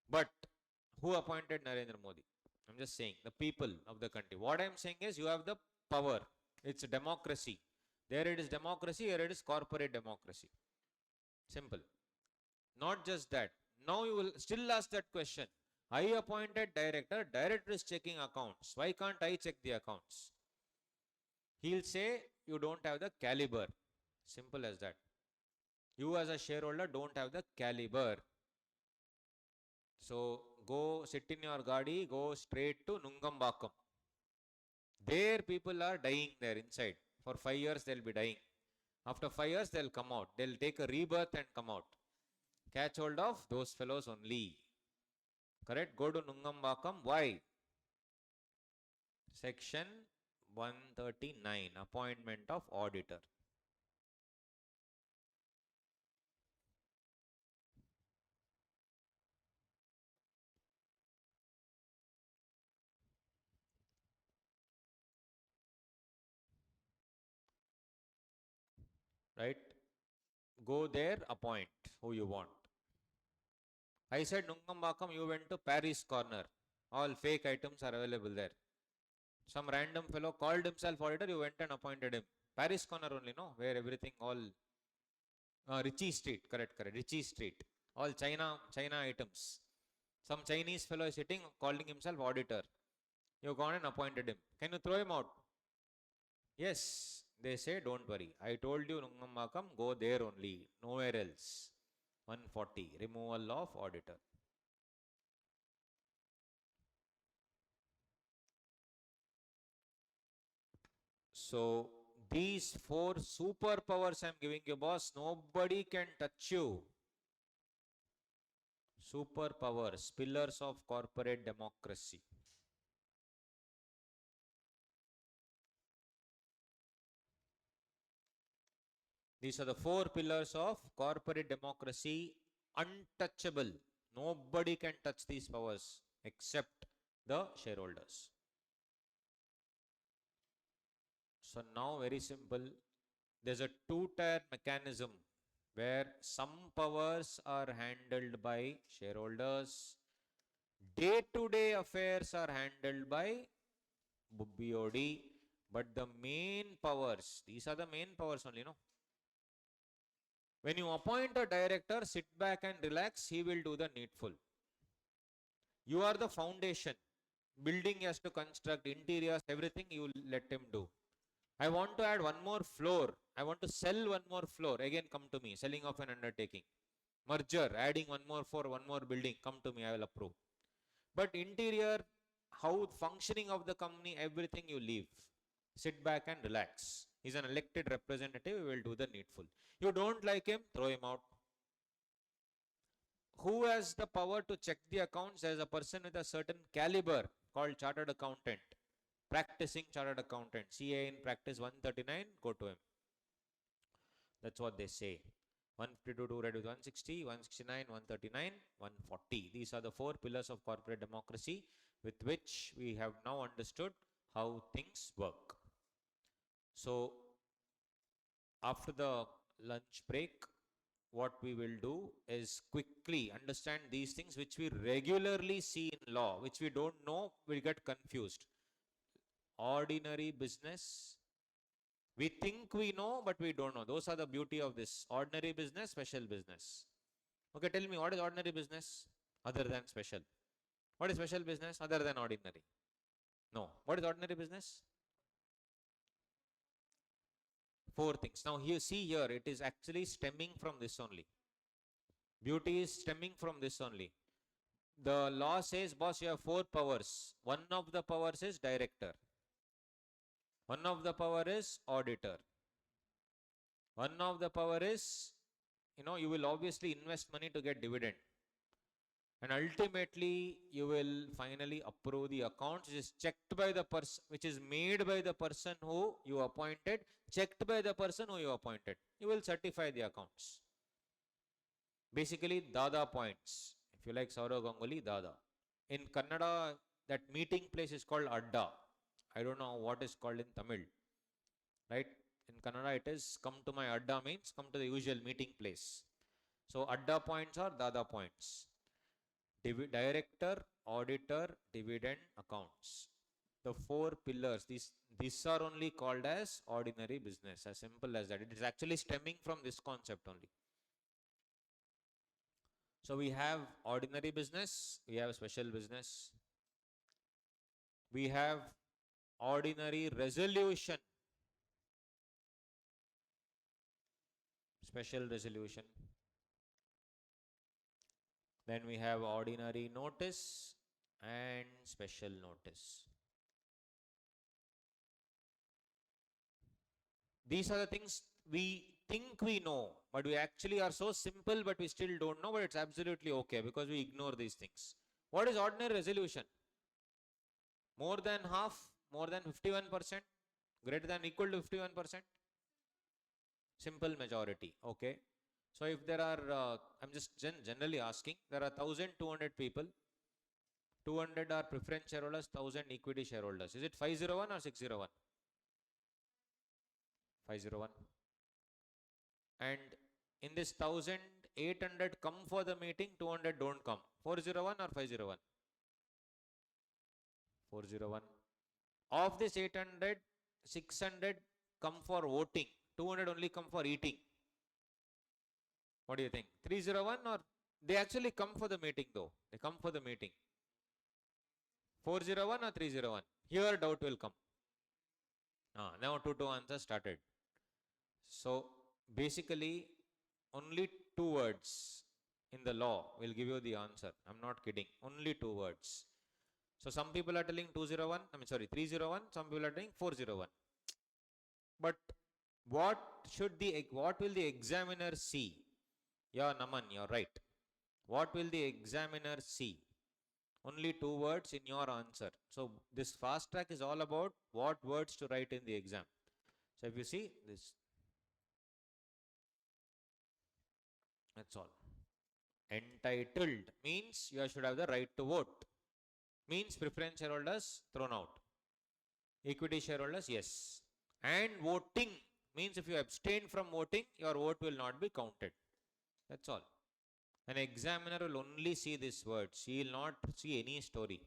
But who appointed Narendra Modi? I'm just saying the people of the country. What I'm saying is you have the power. It's democracy. There it is democracy, here it is corporate democracy. Simple. Not just that. Now you will still ask that question. I appointed director, director is checking accounts. Why can't I check the accounts? He'll say you don't have the caliber. Simple as that. You as a shareholder don't have the caliber. So go sit in your gadi, go straight to Nungambakam. There people are dying there inside. For 5 years they'll be dying. After 5 years they'll come out. They'll take a rebirth and come out. Catch hold of those fellows only. Correct? Go to Nungambakam. Why? Section 139, appointment of auditor. Right? Go there, appoint who you want. I said Nungambakam, you went to Paris Corner. All fake items are available there. Some random fellow called himself auditor, you went and appointed him. Paris Corner only, no? Where everything all Ritchie Street, correct. Ritchie Street. All China items. Some Chinese fellow is sitting, calling himself auditor. You gone and appointed him. Can you throw him out? Yes. They say, don't worry. I told you, Nungambakam, go there only. Nowhere else. 140, removal of auditor. So, these 4 superpowers I'm giving you, boss. Nobody can touch you. Superpowers, pillars of corporate democracy. These are the 4 pillars of corporate democracy, untouchable. Nobody can touch these powers except the shareholders. So now very simple. There's a 2-tier mechanism where some powers are handled by shareholders. Day-to-day affairs are handled by BOD. But the main powers, these are the main powers only, no? When you appoint a director, sit back and relax, he will do the needful. You are the foundation. Building has to construct, interiors, everything you let him do. I want to add one more floor. I want to sell one more floor. Again, come to me. Selling of an undertaking. Merger, adding one more floor, one more building. Come to me, I will approve. But interior, how functioning of the company, everything you leave. Sit back and relax. He's an elected representative, we will do the needful. You don't like him, throw him out. Who has the power to check the accounts? As a person with a certain caliber called chartered accountant. Practicing chartered accountant. CA in practice 139, go to him. That's what they say. 152 read with 160, 169, 139, 140. These are the 4 pillars of corporate democracy with which we have now understood how things work. So, after the lunch break, what we will do is quickly understand these things which we regularly see in law, which we don't know, we get confused. Ordinary business, we think we know, but we don't know. Those are the beauty of this. Ordinary business, special business. Okay, tell me, what is ordinary business other than special? What is special business other than ordinary? No. What is ordinary business? 4 things. Now, here, see here, it is actually stemming from this only. Beauty is stemming from this only. The law says, boss, you have 4 powers. One of the powers is director. One of the power is auditor. One of the power is, you will obviously invest money to get dividend. And ultimately, you will finally approve the accounts, which is checked by the person, which is made by the person who you appointed, checked by the person who you appointed. You will certify the accounts. Basically, Dada points. If you like Saurav Ganguly, Dada. In Kannada, that meeting place is called Adda. I don't know what is called in Tamil. Right? In Kannada, it is come to my Adda means come to the usual meeting place. So, Adda points or Dada points. director, auditor, dividend accounts. The four pillars, these are only called as ordinary business, as simple as that. It is actually stemming from this concept only. So we have ordinary business, we have special business, we have ordinary resolution, special resolution. Then we have ordinary notice and special notice. These are the things we think we know, but we actually are so simple, but we still don't know, but it's absolutely okay because we ignore these things. What is ordinary resolution? More than half, more than 51%, greater than equal to 51%? Simple majority, okay. So if there are, I'm just generally asking, there are 1,200 people, 200 are preference shareholders, 1,000 equity shareholders. Is it 501 or 601? 501. And in this 1,800 come for the meeting, 200 don't come. 401 or 501? 401. Of this 800, 600 come for voting, 200 only come for eating. What do you think? 301 or they actually come for the meeting though? They come for the meeting. 401 or 301? Here doubt will come. Now 2 answers started. So basically only 2 words in the law will give you the answer. I'm not kidding. Only 2 words. So some people are telling 201, 301, some people are telling 401. But what will the examiner see? Yeah, Naman, you're right. What will the examiner see? Only 2 words in your answer. So this fast track is all about what words to write in the exam. So if you see this, that's all. Entitled means you should have the right to vote. Means preference shareholders thrown out. Equity shareholders, yes. And voting means if you abstain from voting, your vote will not be counted. That's all. An examiner will only see these words. He will not see any story.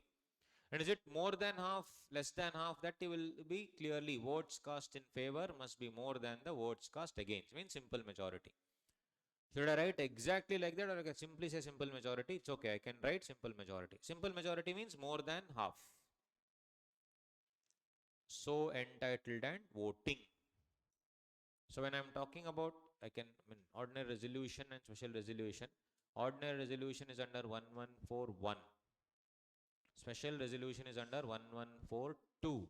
And is it more than half, less than half? That will be clearly votes cast in favor must be more than the votes cast against. Means simple majority. Should I write exactly like that or I can simply say simple majority? It's okay. I can write simple majority. Simple majority means more than half. So entitled and voting. So when I'm talking about, ordinary resolution and special resolution. Ordinary resolution is under 1141. Special resolution is under 1142.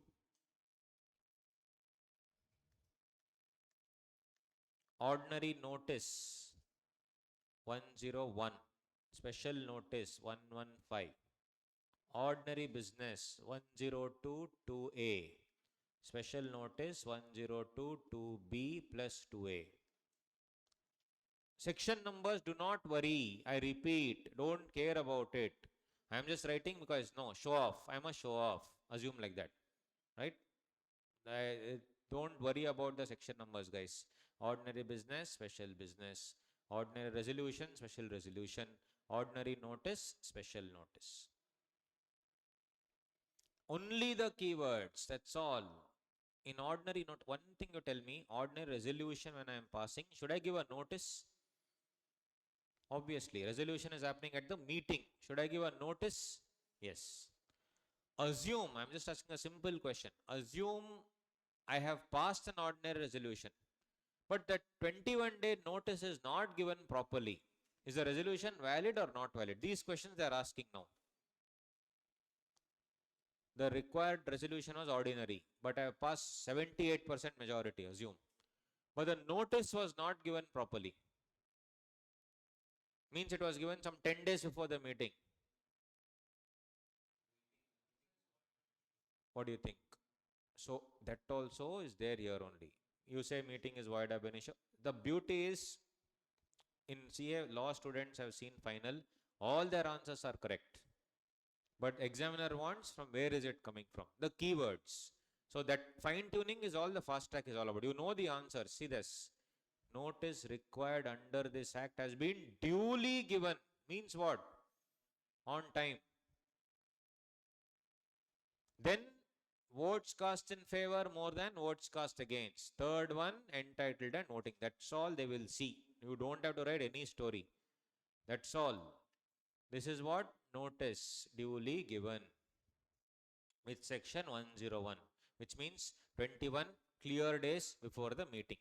Ordinary notice 101. Special notice 115. Ordinary business 1022A. Special notice 1022B plus 2A. Section numbers, do not worry. I repeat, don't care about it. I am just writing because no, show off. I must show off. Assume like that. Right? Don't worry about the section numbers, guys. Ordinary business, special business. Ordinary resolution, special resolution. Ordinary notice, special notice. Only the keywords, that's all. In ordinary note, one thing you tell me, ordinary resolution when I am passing, should I give a notice? Obviously, resolution is happening at the meeting. Should I give a notice? Yes. Assume, I'm just asking a simple question. Assume I have passed an ordinary resolution, but that 21-day notice is not given properly. Is the resolution valid or not valid? These questions they are asking now. The required resolution was ordinary, but I have passed 78% majority, assume. But the notice was not given properly. Means it was given some 10 days before the meeting. What do you think? So that also is there here only. You say meeting is void ab initio. The beauty is in CA law students have seen final, all their answers are correct. But examiner wants from where is it coming from? The keywords. So that fine tuning is all the fast track is all about. You know the answer. See this. Notice required under this act has been duly given. Means what? on time. Then votes cast in favor more than votes cast against. Third one, entitled and voting. That's all they will see. You don't have to write any story. That's all. This is what notice duly given with section 101, which means 21 clear days before the meeting.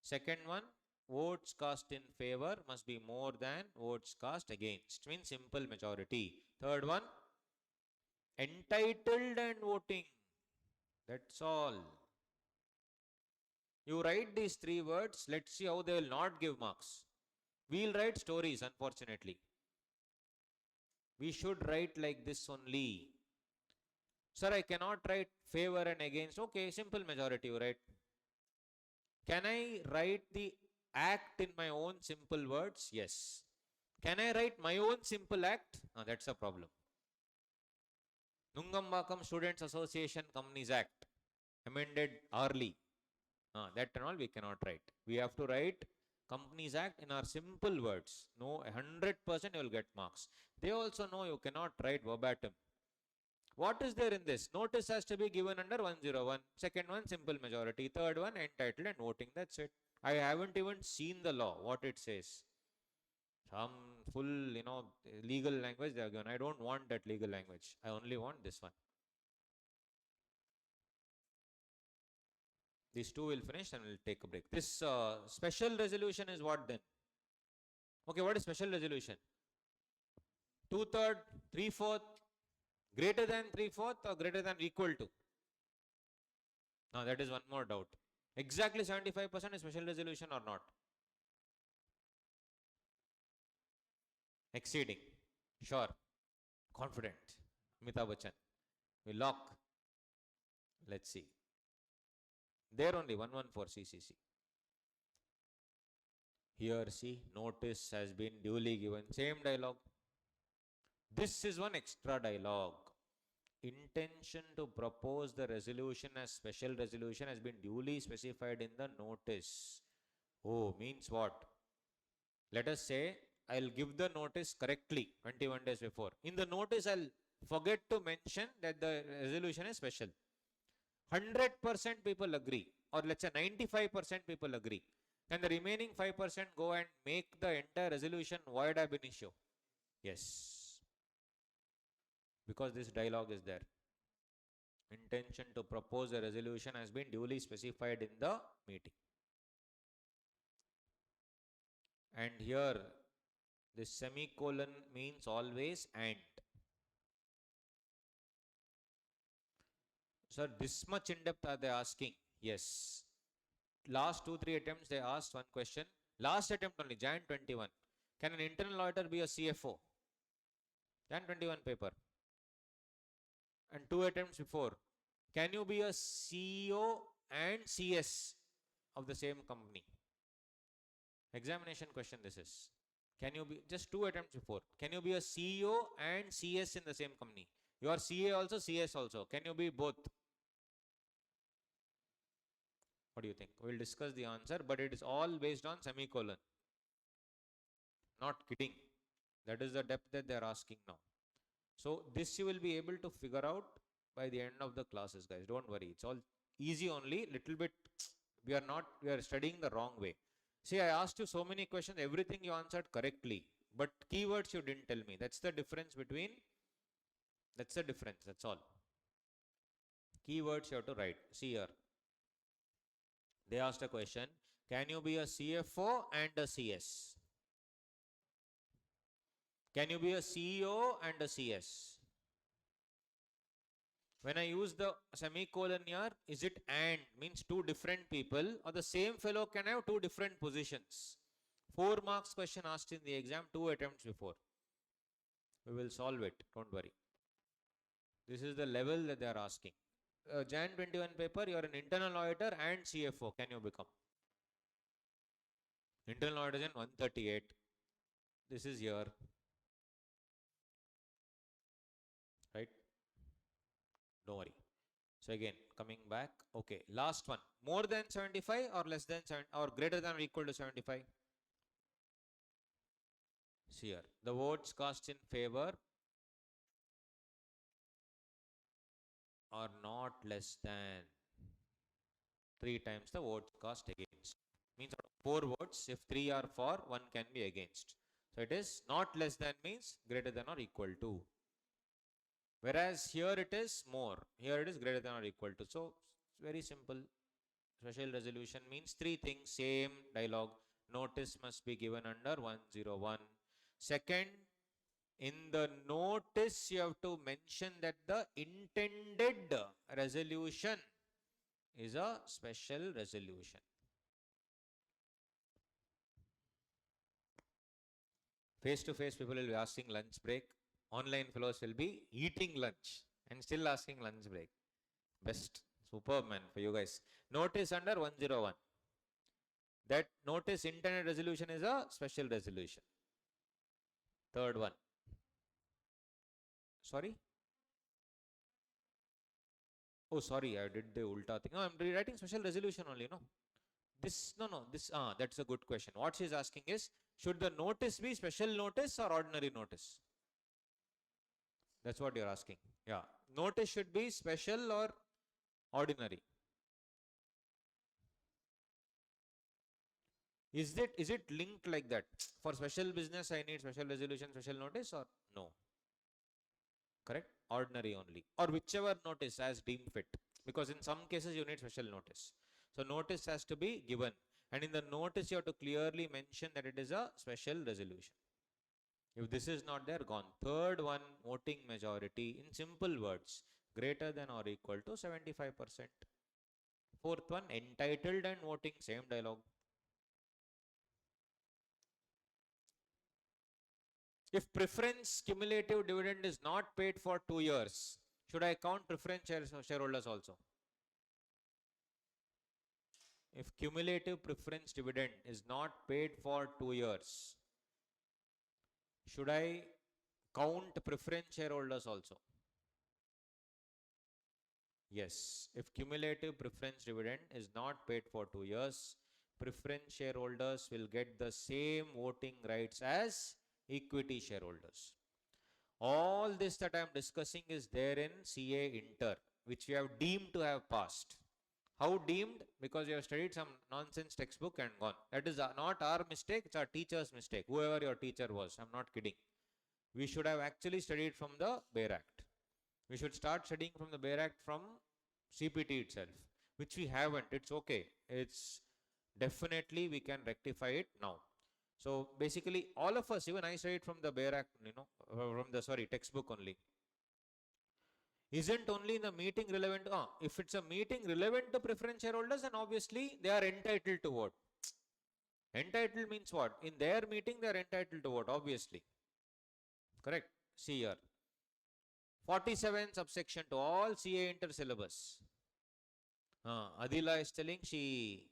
Second one, votes cast in favor must be more than votes cast against, means simple majority. Third one, entitled and voting. That's all. You write these three words, let's see how they will not give marks. We'll write stories, unfortunately. We should write like this only. Sir, I cannot write favor and against. Okay, simple majority, you write. Can I write the act in my own simple words? Yes. Can I write my own simple act? No, that's a problem. Nungambakam Students Association Companies Act, amended early. That and all we cannot write. We have to write Companies Act in our simple words. No, 100% you will get marks. They also know you cannot write verbatim. What is there in this? Notice has to be given under 101. Second one, simple majority. Third one, entitled and voting. That's it. I haven't even seen the law, what it says. Some full, legal language they are given. I don't want that legal language. I only want this one. These two will finish and we'll take a break. This special resolution is what then? Okay, what is special resolution? 2/3, 3/4, greater than 3/4 or greater than equal to? Now that is one more doubt. Exactly 75% is special resolution or not? Exceeding. Sure. Confident. Amitabh Bachchan. We lock. Let's see. There only 114 CCC. Here see, notice has been duly given. Same dialogue. This is one extra dialogue. Intention to propose the resolution as special resolution has been duly specified in the notice. Oh, means what? Let us say I'll give the notice correctly 21 days before. In the notice, I'll forget to mention that the resolution is special. 100% people agree, or let's say 95% people agree. Can the remaining 5% go and make the entire resolution void ab initio? Yes. Because this dialogue is there. Intention to propose a resolution has been duly specified in the meeting. And here, this semicolon means always and. Sir, this much in depth are they asking? Yes. Last 2-3 attempts they asked one question. Last attempt only, Jan 21. Can an internal auditor be a CFO? Jan 21 paper. And 2 attempts before. Can you be a CEO and CS of the same company? Examination question this is. Can you be, just 2 attempts before. Can you be a CEO and CS in the same company? You are CA also, CS also. Can you be both? What do you think? We'll discuss the answer, but it is all based on semicolon. Not kidding. That is the depth that they are asking now. So this you will be able to figure out by the end of the classes, guys. Don't worry. It's all easy only. Little bit, we are studying the wrong way. See, I asked you so many questions. Everything you answered correctly. But keywords you didn't tell me. That's the difference between, that's all. Keywords you have to write. See here. They asked a question. Can you be a CFO and a CS? Can you be a CEO and a CS? When I use the semicolon here, is it and? Means 2 different people, or the same fellow can have 2 different positions. 4 marks question asked in the exam, 2 attempts before. We will solve it, don't worry. This is the level that they are asking. Jan 21 paper, you are an internal auditor and CFO. Can you become? Internal auditor in 138. This is here. Right? Don't worry. So again, coming back. Okay, last one. More than 75 or less than 7 or greater than or equal to 75? See here. The votes cast in favor or not less than 3 times the votes cast against. Means out of 4 votes, if 3 are for, 1 can be against. So it is not less than means greater than or equal to. Whereas here it is more. Here it is greater than or equal to. So it's very simple. Special resolution means 3 things, same dialogue. Notice must be given under 101. Second, in the notice you have to mention that the intended resolution is a special resolution. Face to face people will be asking lunch break. Online fellows will be eating lunch and still asking lunch break. Best. Superb, man, for you guys. Notice under 101. That notice intended resolution is a special resolution. Third one. Sorry? Oh, sorry, I did the ulta thing. No, I'm rewriting special resolution only, no? That's a good question. What she's asking is, should the notice be special notice or ordinary notice? That's what you're asking. Yeah. Notice should be special or ordinary. Is it linked like that? For special business, I need special resolution, special notice, or no? Correct? Ordinary only. Or whichever notice as deemed fit. Because in some cases you need special notice. So notice has to be given. And in the notice you have to clearly mention that it is a special resolution. If this is not there, gone. Third one, voting majority in simple words, greater than or equal to 75%. Fourth one, entitled and voting, same dialogue. If preference cumulative dividend is not paid for 2 years, should I count preference shareholders also? If cumulative preference dividend is not paid for 2 years, should I count preference shareholders also? Yes. If cumulative preference dividend is not paid for 2 years, preference shareholders will get the same voting rights as equity shareholders. All this that I am discussing is there in CA Inter, which we have deemed to have passed. How deemed? Because you have studied some nonsense textbook and gone. That is not our mistake, it's our teacher's mistake. Whoever your teacher was, I'm not kidding. We should have actually studied from the Bayer Act. We should start studying from the Bayer Act from CPT itself, which we haven't. It's okay. It's definitely we can rectify it now. So basically, all of us, even I studied from the Bayer Act, from the textbook only. Isn't only in the meeting relevant. If it's a meeting relevant to preference shareholders, then obviously they are entitled to vote. Entitled means what? In their meeting, they are entitled to vote, obviously. Correct? See here. 47 subsection to all CA Inter syllabus. Adila is telling she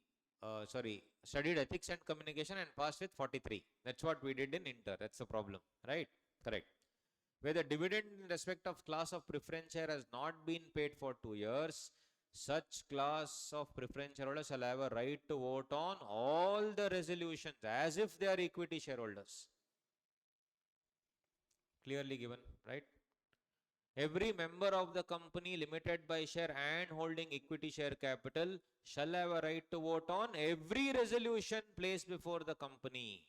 studied ethics and communication and passed with 43. That's what we did in Inter. That's the problem, right? Correct. Where the dividend in respect of class of preference share has not been paid for 2 years, such class of preference shareholders shall have a right to vote on all the resolutions as if they are equity shareholders. Clearly given, right? Every member of the company limited by share and holding equity share capital shall have a right to vote on every resolution placed before the company.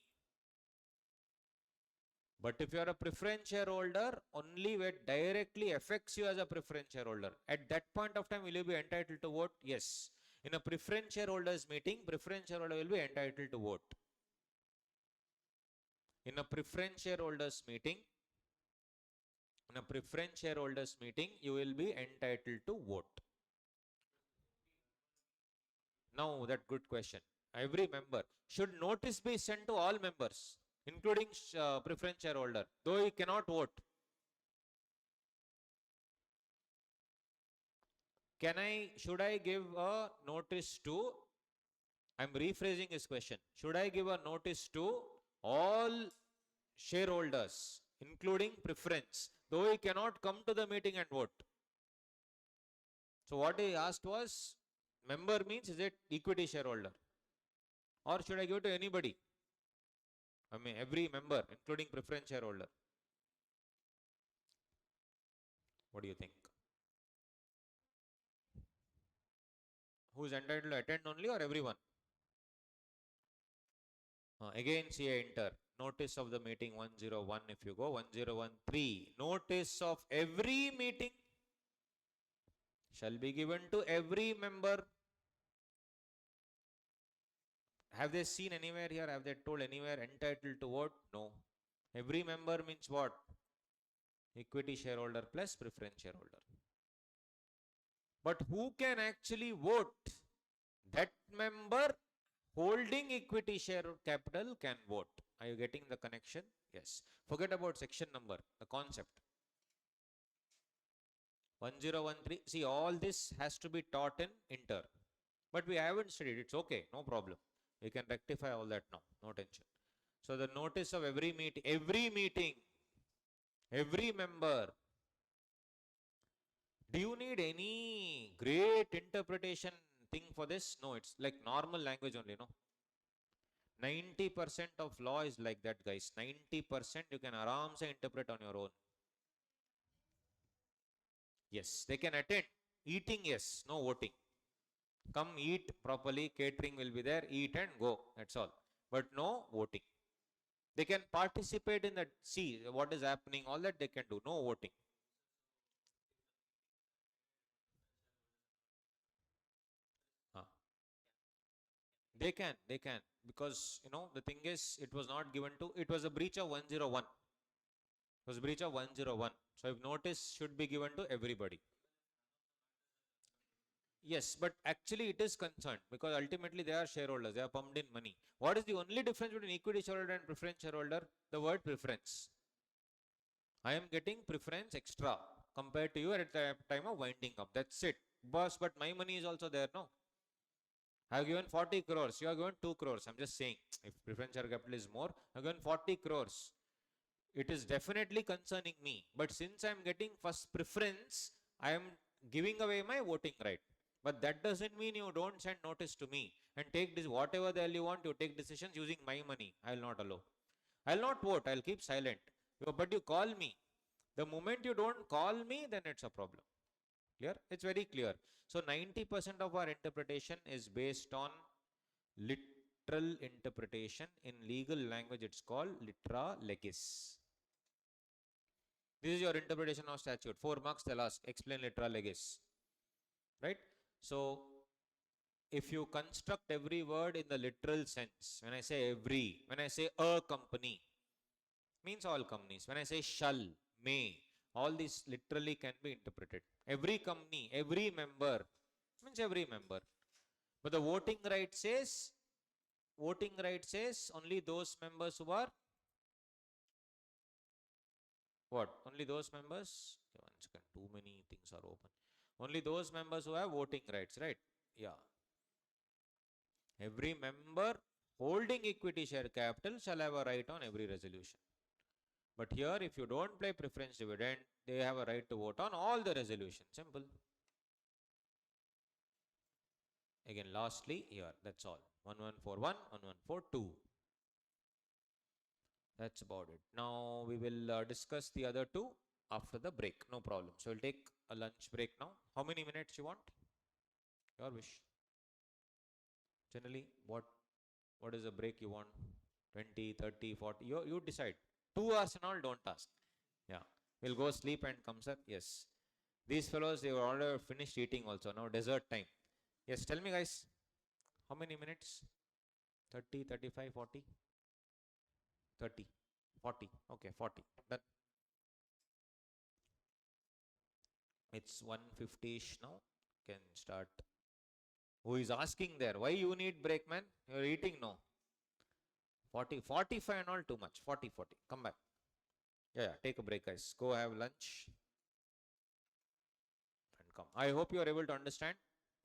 But if you are a preference shareholder, only where directly affects you as a preference shareholder. At that point of time, will you be entitled to vote? Yes. In a preference shareholders meeting, preference shareholder will be entitled to vote. In a preference shareholders meeting, you will be entitled to vote. Now that good question. Every member. Should notice be sent to all members, including preference shareholder, though he cannot vote? Should I give a notice to, I'm rephrasing his question. Should I give a notice to all shareholders, including preference, though he cannot come to the meeting and vote? So what he asked was, member means is it equity shareholder? Or should I give it to anybody? I mean every member, including preference shareholder. What do you think? Who is entitled to attend only or everyone? Again, see a enter. Notice of the meeting 101. If you go 1013, notice of every meeting shall be given to every member. Have they seen anywhere here? Have they told anywhere entitled to vote? No. Every member means what? Equity shareholder plus preference shareholder. But who can actually vote? That member holding equity share capital can vote. Are you getting the connection? Yes. Forget about section number, the concept. 1013. See, all this has to be taught in inter. But we haven't studied. It's okay. No problem. We can rectify all that now. No tension. So the notice of every meeting, every member. Do you need any great interpretation thing for this? No, it's like normal language only, no? 90% of law is like that, guys. 90% you can aram se interpret on your own. Yes, they can attend. Eating, yes, no voting. Come eat properly, catering will be there, eat and go. That's all. But no voting. They can participate in that, see what is happening, all that they can do. No voting. They can, because the thing is, it was not given to, it was a breach of 101. It was a breach of 101. So if notice should be given to everybody. Yes, but actually it is concerned because ultimately they are shareholders, they are pumped in money. What is the only difference between equity shareholder and preference shareholder? The word preference. I am getting preference extra compared to you at the time of winding up. That's it. Boss, but my money is also there, no? I have given 40 crores. You have given 2 crores. I'm just saying, if preference share capital is more, I have given 40 crores. It is definitely concerning me. But since I'm getting first preference, I am giving away my voting right. But that doesn't mean you don't send notice to me and take this whatever the hell you want. You take decisions using my money. I will not allow. I will not vote. I will keep silent. But you call me. The moment you don't call me, then it's a problem. Clear? It's very clear. So 90% of our interpretation is based on literal interpretation. In legal language, it's called litera legis. This is your interpretation of statute. 4 marks, they'll ask, explain litera legis. Right? So, if you construct every word in the literal sense, when I say every, when I say a company, means all companies. When I say shall, may, all these literally can be interpreted. Every company, every member, means every member. But the voting right says only those members who are what? Only those members. Okay, 1 second, too many things are open. Only those members who have voting rights, right? Yeah. Every member holding equity share capital shall have a right on every resolution. But here, if you don't pay preference dividend, they have a right to vote on all the resolutions. Simple. Again, lastly, here, that's all. 1141, 1142. That's about it. Now, we will discuss the other two after the break. No problem. So, we'll take a lunch break now. How many minutes you want? Your wish. Generally, what is the break you want? 20, 30, 40? You decide. 2 hours and all, don't ask. Yeah. We'll go sleep and come, sir. Yes. These fellows, they were already finished eating also. Now, dessert time. Yes, tell me, guys. How many minutes? 30, 35, 40? 30, 40. Okay, 40. Done. It's 150-ish now. Can start. Who is asking there? Why you need break, man? You're eating now. 40, 45 and all too much. 40, 40. Come back. Yeah, take a break, guys. Go have lunch. And come. I hope you are able to understand.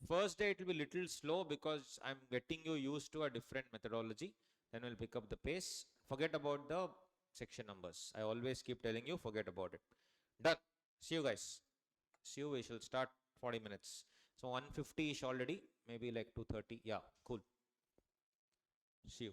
First day it will be little slow because I'm getting you used to a different methodology. Then we'll pick up the pace. Forget about the section numbers. I always keep telling you, forget about it. Done. See you guys. See you. We shall start 40 minutes. So 150-ish already. Maybe like 230. Yeah, cool. See you.